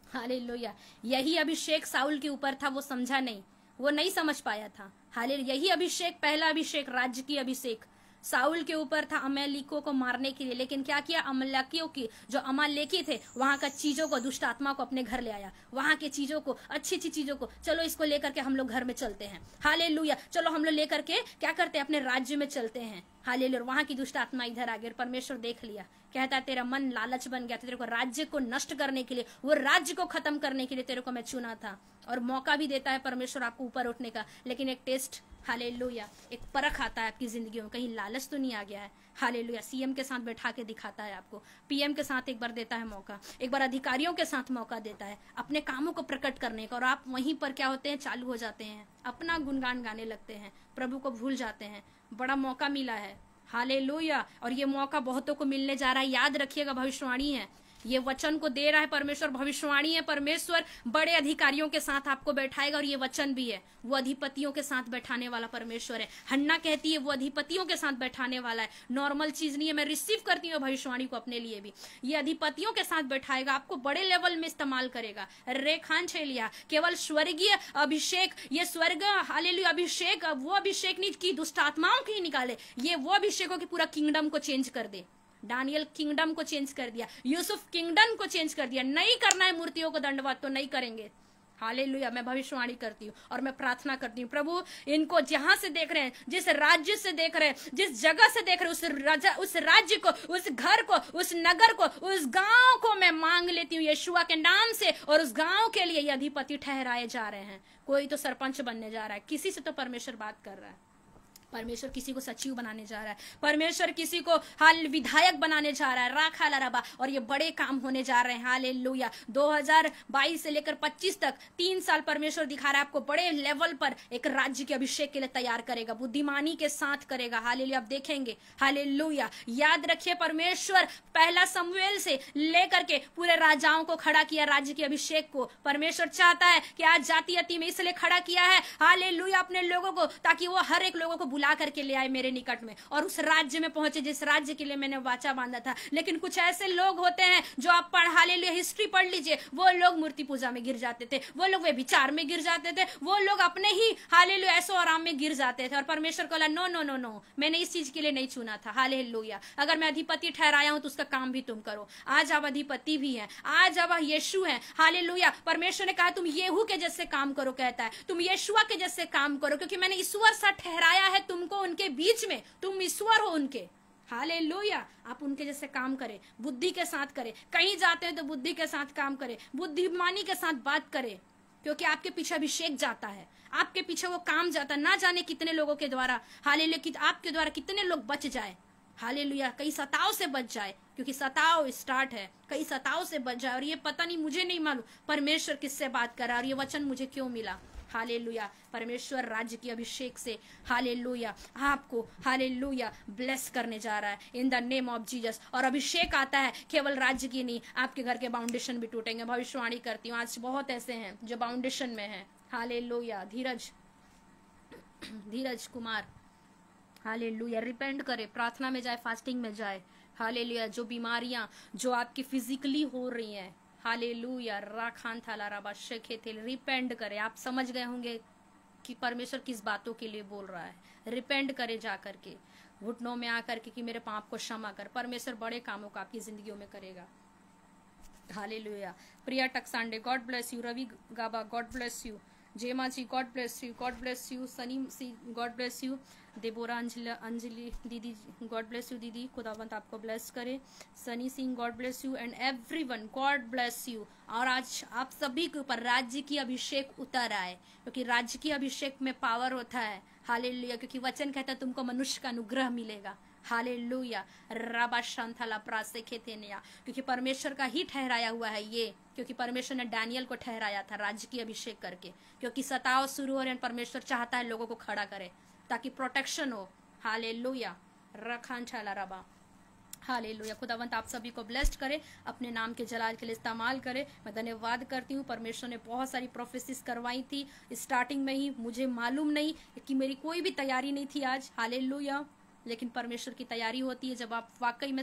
हालेलुया। यही अभिषेक साउल के ऊपर था, वो समझा नहीं, वो नहीं समझ पाया था। हालेलुया, यही अभिषेक, पहला अभिषेक, राज्य की अभिषेक साउल के ऊपर था अमालेकियों को मारने के लिए। लेकिन क्या किया, अमालेकियों की जो अमालेकी थे वहां का चीजों को, दुष्ट आत्मा को अपने घर ले आया, वहां के चीजों को, अच्छी अच्छी चीजों को, चलो इसको लेकर के हम लोग घर में चलते हैं, हालेलुया। चलो हम लोग लेकर के क्या करते हैं, अपने राज्य में चलते हैं, हालेलुया। वहां की दुष्ट आत्मा इधर आ गई, परमेश्वर देख लिया, कहता है तेरा मन लालच बन गया था, तेरे को राज्य को नष्ट करने के लिए, वो राज्य को खत्म करने के लिए तेरे को मैं चुना था। और मौका भी देता है परमेश्वर आपको ऊपर उठने का, लेकिन एक टेस्ट, हालेलुया, एक परख आता है आपकी जिंदगी में, कहीं लालच तो नहीं आ गया है, हालेलुया। सीएम के साथ बैठा के दिखाता है आपको, पीएम के साथ एक बार देता है मौका, एक बार अधिकारियों के साथ मौका देता है अपने कामों को प्रकट करने का, और आप वहीं पर क्या होते हैं, चालू हो जाते हैं, अपना गुणगान गाने लगते हैं, प्रभु को भूल जाते हैं। बड़ा मौका मिला है, हालेलुया। और ये मौका बहुतों को मिलने जा रहा है, याद रखिएगा, भविष्यवाणी है, ये वचन को दे रहा है परमेश्वर, भविष्यवाणी है। परमेश्वर बड़े अधिकारियों के साथ आपको बैठाएगा, और ये वचन भी है, वो अधिपतियों के साथ बैठाने वाला परमेश्वर है। हन्ना कहती है वो अधिपतियों के साथ बैठाने वाला है, नॉर्मल चीज नहीं है। मैं रिसीव करती हूँ भविष्यवाणी को अपने लिए भी। ये अधिपतियों के साथ बैठाएगा, आपको बड़े लेवल में इस्तेमाल करेगा। रेखान छेलिया, केवल स्वर्गीय अभिषेक, ये स्वर्ग हालेलुया अभिषेक, वो अभिषेक नहीं कि दुष्ट आत्माओं की निकाले, ये वो अभिषेक हो कि पूरा किंगडम को चेंज कर दे। दानियल किंगडम को चेंज कर दिया, यूसुफ किंगडम को चेंज कर दिया। नहीं करना है मूर्तियों को दंडवत, तो नहीं करेंगे। हालेलुया। मैं भविष्यवाणी करती हूँ और मैं प्रार्थना करती हूँ, प्रभु इनको जहां से देख रहे हैं, जिस राज्य से देख रहे हैं, जिस जगह से देख रहे हैं, उस राज्य को, उस घर को, उस नगर को, उस गांव को मैं मांग लेती हूँ यीशुआ के नाम से। और उस गांव के लिए ये अधिपति ठहराए जा रहे हैं। कोई तो सरपंच बनने जा रहा है, किसी से तो परमेश्वर बात कर रहा है। परमेश्वर किसी को सचिव बनाने जा रहा है, परमेश्वर किसी को हाल विधायक बनाने जा रहा है, राखा लरबा। और ये बड़े काम होने जा रहे हैं। हालेलुया। 2022 से लेकर 25 तक 3 साल परमेश्वर दिखा रहा है आपको बड़े लेवल पर एक राज्य के अभिषेक के लिए तैयार करेगा, बुद्धिमानी के साथ करेगा। हालेलुया। आप देखेंगे। हालेलुया। याद रखिए, परमेश्वर पहला शमूएल से लेकर के पूरे राजाओं को खड़ा किया, राज्य के अभिषेक को। परमेश्वर चाहता है कि आज जाति अति में इसलिए खड़ा किया है, हालेलुया, अपने लोगों को, ताकि वो हर एक लोगों को बुला करके ले आए मेरे निकट में, और उस राज्य में पहुंचे जिस राज्य के लिए मैंने वाचा बांधा था। लेकिन कुछ ऐसे लोग होते हैं जो आप हालेलुया हिस्ट्री पढ़ लीजिए, वो लोग मूर्ति पूजा में गिर जाते थे, वो लोग व्यभिचार में गिर जाते थे, वो लोग अपने ही हालेलुया ऐसो आराम में गिर जाते थे। और परमेश्वर को नो नो नो नो, मैंने इस चीज के लिए नहीं चुना था। हालेलुया। अगर मैं अधिपति ठहराया हूं तो उसका काम भी तुम करो। आज आप अधिपति भी हैं, आज अब यीशु हैं। हालेलुया। परमेश्वर ने कहा तुम येहू के जैसे काम करो, कहता है तुम यीशुआ के जैसे काम करो, क्योंकि मैंने ईश्वर सा ठहराया है तुमको उनके बीच में, तुम ईश्वर हो उनके। हालेलुया। आप उनके जैसे काम करें, बुद्धि के साथ करें, कहीं जाते हैं तो बुद्धि के साथ काम करें, बुद्धिमानी के साथ बात करें, क्योंकि आपके पीछे अभिषेक जाता है, आपके पीछे वो काम जाता है। ना जाने कितने लोगों के द्वारा हालेलुया, आपके द्वारा कितने लोग बच जाए। हालेलुया। कई सताव से बच जाए, क्योंकि सताव स्टार्ट है, कई सताव से बच जाए। और ये पता नहीं, मुझे नहीं मालूम परमेश्वर किससे बात कर रहा है और ये वचन मुझे क्यों मिला। हालेलुया। परमेश्वर राज्य की अभिषेक से हालेलुया आपको हालेलुया ब्लेस करने जा रहा है इन द नेम ऑफ जीसस। और अभिषेक आता है केवल राज्य की नहीं, आपके घर के बाउंडेशन भी टूटेंगे। भविष्यवाणी करती हूँ, आज बहुत ऐसे हैं जो बाउंडेशन में हैं। हालेलुया। धीरज कुमार, हालेलुया, रिपेंट करे, प्रार्थना में जाए, फास्टिंग में जाए। हालेलुया। जो बीमारियां जो आपकी फिजिकली हो रही हैं, हालेलुया, राखान थाला राबा शेखे थे, रिपेंड करे। आप समझ गए होंगे कि परमेश्वर किस बातों के लिए बोल रहा है। रिपेंड करे जा करके, घुटनों में आकर के कि मेरे पाप को क्षमा कर। परमेश्वर बड़े कामों का आपकी जिंदगियों में करेगा। Hallelujah. Priya Taksande, God bless you. Ravi Gaba, God bless you. Gemma ji, God bless you, God bless you. Sunny C, God bless you. Deborah Anjali दीदी, गॉड ब्लेस यू दीदी, खुदावंत आपको ब्लेस करे। Sunny Singh, God bless you and everyone, God bless you. और आज आप सभी के ऊपर राज्य की अभिषेक उतर आए, क्योंकि राज्य की अभिषेक में पावर होता है। हालेलुया। क्योंकि वचन कहता है तुमको मनुष्य का अनुग्रह मिलेगा। हालेलुया। राबा शांथाला प्रासे खेतेनिया, क्योंकि परमेश्वर का ही ठहराया हुआ है ये, क्योंकि परमेश्वर ने डैनियल को ठहराया था राज्य की अभिषेक करके। क्योंकि सताव शुरू हो रहे हैं, परमेश्वर चाहता है लोगों को खड़ा करे ताकि प्रोटेक्शन हो। हालेलुया। रखान छाला रबा। हालेलुया। खुदावंत आप सभी को ब्लेस्ड करे, अपने नाम के जलाल के लिए इस्तेमाल करे। मैं धन्यवाद करती हूँ। परमेश्वर ने बहुत सारी प्रोफेसिस करवाई थी स्टार्टिंग में ही, मुझे मालूम नहीं कि मेरी कोई भी तैयारी नहीं थी आज। हालेलुया। लेकिन परमेश्वर की तैयारी होती है जब आप वाकई में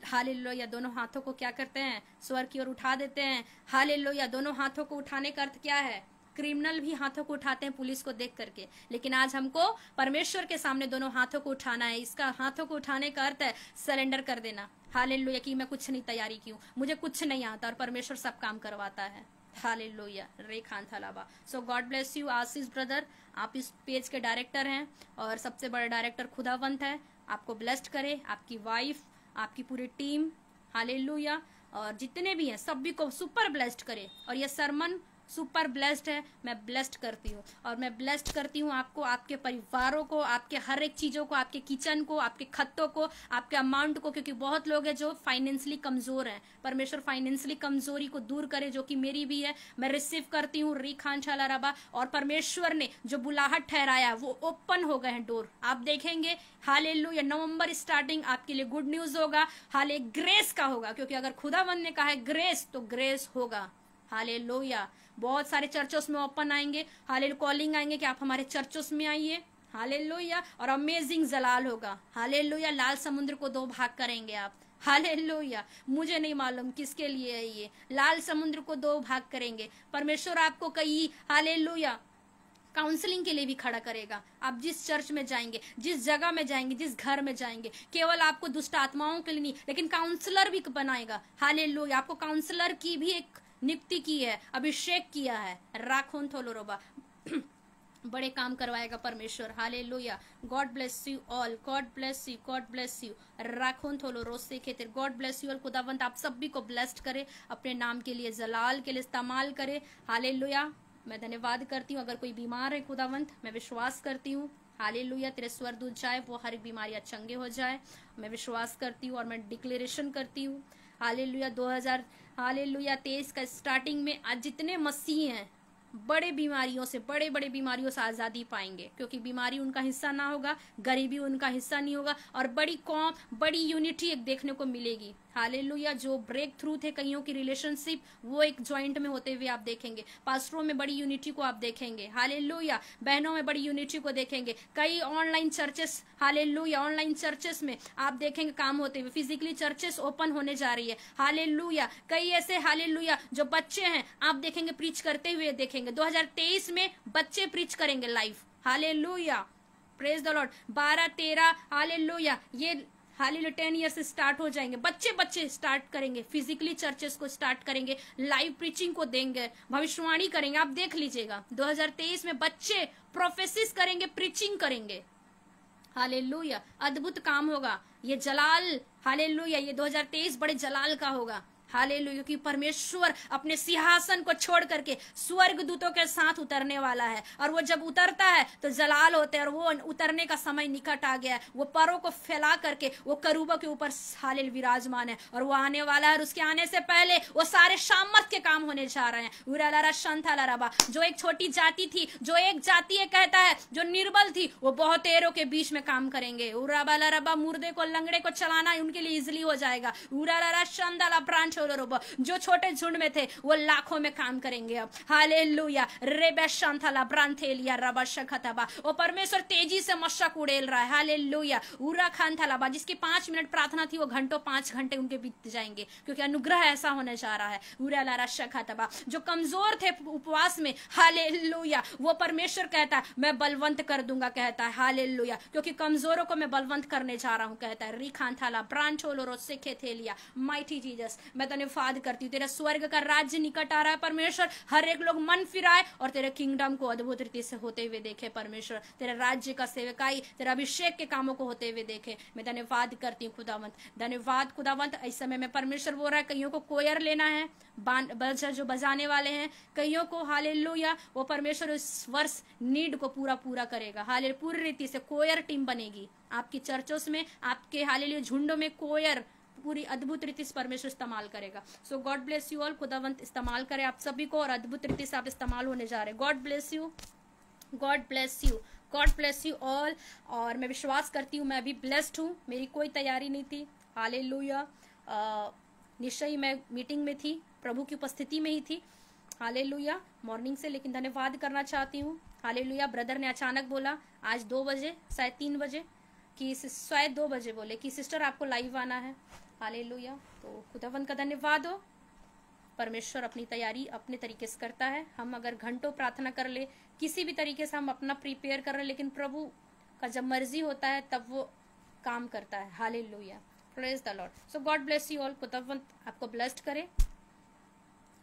हालेलुया दोनों हाथों को क्या करते हैं, स्वर की ओर उठा देते हैं। हालेलुया। दोनों हाथों को उठाने का अर्थ क्या है? क्रिमिनल भी हाथों को उठाते हैं पुलिस को देख करके, लेकिन आज हमको परमेश्वर के सामने दोनों हाथों को उठाना है। इसका हाथों को उठाने का अर्थ है सरेंडर कर देना। हालेलुया। कि मैं कुछ नहीं तैयारी की हूँ, मुझे कुछ नहीं आता और परमेश्वर सब काम करवाता है। हालेलुया। रेखान थलाबा। So God bless you Ashish brother, आप इस पेज के डायरेक्टर हैं और सबसे बड़ा डायरेक्टर खुदावंत है। आपको ब्लेस्ड करे, आपकी वाइफ, आपकी पूरी टीम। हालेलुया। और जितने भी हैं सभी को सुपर ब्लेस्ड करे। और ये सरमन सुपर ब्लेस्ड है। मैं ब्लेस्ड करती हूँ और मैं ब्लेस्ड करती हूँ आपको, आपके परिवारों को, आपके हर एक चीज़ों को, आपके किचन को, आपके खत्तों को, आपके अमाउंट को, क्योंकि बहुत लोग हैं जो फाइनेंशियली कमज़ोर हैं। परमेश्वर फाइनेंशियली कमज़ोरी को दूर करे, जो कि मेरी भी है। मैं रिसीव करती हूँ री खान छाला रबा, और परमेश्वर ने जो बुलाहट ठहराया वो ओपन हो गए हैं डोर। आप देखेंगे हालेलुया, नवंबर स्टार्टिंग आपके लिए गुड न्यूज़ होगा। हाले ग्रेस का होगा, क्योंकि अगर खुदावंद ने कहा है ग्रेस तो ग्रेस होगा। हालेलुया। बहुत सारे चर्चों में ओपन आएंगे, हालेलुया कॉलिंग आएंगे कि आप हमारे चर्चों में आइए। हालेलुया। और अमेजिंग जलाल होगा। हालेलुया। लाल समुद्र को 2 भाग करेंगे आप। हालेलुया। मुझे नहीं मालूम किसके लिए है ये, लाल समुद्र को 2 भाग करेंगे। परमेश्वर आपको कई हालेलुया काउंसलिंग के लिए भी खड़ा करेगा। आप जिस चर्च में जाएंगे, जिस जगह में जाएंगे, जिस घर में जाएंगे, केवल आपको दुष्ट आत्माओं के लिए नहीं, लेकिन काउंसलर भी बनाएगा। हालेलुया। आपको काउंसलर की भी एक नियुक्ति की है, अभिषेक किया है। राखोन थोलोरोबा बड़े काम करवाएगा परमेश्वर। Hallelujah. God bless you all, God bless you, God bless you. राखोन थोलो रोसे खेतिर, गॉड ब्लेस यू ऑल। खुदावंत आप सभी को ब्लेस्ड करे, अपने नाम के लिए, जलाल के लिए इस्तेमाल करे। हालेलुया। मैं धन्यवाद करती हूँ। अगर कोई बीमार है खुदावंत, मैं विश्वास करती हूँ हालेलुया तेरे स्वर्गदूत जाए, वो हर एक बीमारी चंगे हो जाए। मैं विश्वास करती हूँ और मैं डिक्लेरेशन करती हूँ हालेलुया 2023 का स्टार्टिंग में आज जितने मसीह हैं बड़े बड़े बीमारियों से आज़ादी पाएंगे, क्योंकि बीमारी उनका हिस्सा ना होगा, गरीबी उनका हिस्सा नहीं होगा, और बड़ी कौम, बड़ी यूनिटी एक देखने को मिलेगी। हालेलुया। जो ब्रेक थ्रू थे कईयों की रिलेशनशिप, वो एक ज्वाइंट में होते हुए आप देखेंगे। पास्टरों में बड़ी यूनिटी को आप देखेंगे। हालेलुया। बहनों में बड़ी यूनिटी को देखेंगे। कई online churches, hallelujah, online churches में आप देखेंगे काम होते हुए। फिजिकली चर्चेस ओपन होने जा रही है। हालेलुया। कई ऐसे हालेलुया जो बच्चे हैं आप देखेंगे प्रीच करते हुए देखेंगे। 2023 में बच्चे प्रीच करेंगे live. Hallelujah. Praise the Lord. 12-13 hallelujah, ये हालेलुया 10 ईयर से स्टार्ट हो जाएंगे। बच्चे स्टार्ट करेंगे, फिजिकली चर्चेस को स्टार्ट करेंगे, लाइव प्रीचिंग को देंगे, भविष्यवाणी करेंगे। आप देख लीजिएगा 2023 में बच्चे प्रोफेसिस करेंगे, प्रीचिंग करेंगे। हालेलुया। अद्भुत काम होगा। ये जलाल, हालेलुया, ये 2023 बड़े जलाल का होगा। हालेलुया। क्योंकि परमेश्वर अपने सिंहासन को छोड़ करके स्वर्ग दूतों के साथ उतरने वाला है, और वो जब उतरता है तो जलाल होते हैं, और वो उतरने का समय निकट आ गया है। वो परों को फैला करके वो करूबों के ऊपर हालेल विराजमान है, और वो आने वाला है। और उसके आने से पहले वो सारे शामत के काम होने जा रहे हैं। उरालारा शंथालाराबा, जो एक छोटी जाति थी, जो एक जाति ये कहता है जो निर्बल थी, वो बहुतेरों के बीच में काम करेंगे। उराबालाराबा, मुर्दे को, लंगड़े को चलाना उनके लिए इजिली हो जाएगा। उरालारा शंदाला ब्रांच, जो छोटे झुंड में थे वो लाखों में काम करेंगे अब। हालेलुया। रेबे शांथाला ब्रांथेलिया रबा शखतबा, वो परमेश्वर तेजी से मशक उड़ेल रहा है। हालेलुया। उरा खानथालाबा, जिसकी 5 मिनट प्रार्थना थी वो घंटों 5 घंटे उनके बीत जाएंगे, क्योंकि अनुग्रह ऐसा होने जा रहा है। उरा लारा शखतबा, जो कमजोर थे उपवास में, हालेलुया, वो परमेश्वर कहता है मैं बलवंत कर दूंगा, कहता है। हालेलुया। क्योंकि कमजोरों को मैं बलवंत करने जा रहा हूं, कहता है। री खानथाला ब्रांचोलोरो सेखेथेलिया, माइटी जीसस, मैं धन्यवाद करती हूँ। तेरा स्वर्ग का राज्य निकट आ रहा है परमेश्वर। हर एक लोग मन फिराए और तेरे किंगडम को अद्भुत रीति से होते हुए देखे परमेश्वर। तेरे राज्य का सेवकाई, तेरा अभिषेक के कामों को होते हुए देखे। मैं धन्यवाद करती हूँ खुदावंत। धन्यवाद खुदावंत। इस समय में परमेश्वर बोल रहा है कईयों को कोयर लेना है, जो बजाने वाले हैं, कईयों को हालेलुया वो परमेश्वर इस वर्ष नीड को पूरा करेगा। हालेलुया। पूरी रीति से कोयर टीम बनेगी आपकी चर्चों में, आपके हालेलुया झुंडों में कोयर पूरी अद्भुत रीति से परमेश्वर इस्तेमाल करेगा। सो गॉड ब्लेस यू ऑल। खुदावंत इस्तेमाल करे आप सभी को, और अद्भुत रीति से आप इस्तेमाल होने जा रहे हैं। God bless you, God bless you, God bless you all. और मैं विश्वास करती हूँ मैं अभी ब्लेस्ड हूँ। मेरी कोई तैयारी नहीं थी। हालेलुया। निश्चय मैं मीटिंग में थी, प्रभु की उपस्थिति में ही थी। हालेलुया। मॉर्निंग से, लेकिन धन्यवाद करना चाहती हूँ। हालेलुया। ब्रदर ने अचानक बोला आज 2 बजे, शायद 3 बजे, कि शायद 2 बजे बोले कि सिस्टर आपको लाइव आना है। हालेलुया। तो खुदावंत का धन्यवाद हो। परमेश्वर अपनी तैयारी अपने तरीके से करता है। हम अगर घंटों प्रार्थना कर ले, किसी भी तरीके से हम अपना प्रिपेयर कर रहे, लेकिन प्रभु का जब मर्जी होता है तब वो काम करता है। Hallelujah. Praise the Lord. So God bless you all. खुदावंत आपको ब्लेस्ड करे।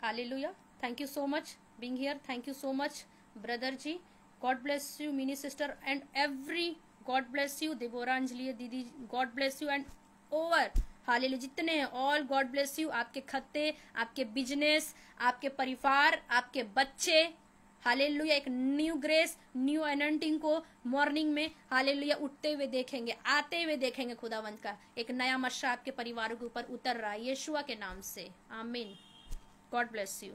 Hallelujah. Thank you so much being here. Thank you so much brother ji. God bless you Mini sister and every. God bless you Deborah Anjali दीदी। God bless you and over hallelujah जितने हैं all God bless you. आपके खत्ते, आपके business, आपके परिवार, आपके बच्चे, hallelujah एक न्यू ग्रेस, न्यू एनॉइंटिंग को मॉर्निंग में हालेलुया उठते हुए देखेंगे, आते हुए देखेंगे। खुदावंत का एक नया मशा आपके परिवारों के ऊपर उतर रहा है यीशुआ के नाम से, आमीन। God bless you.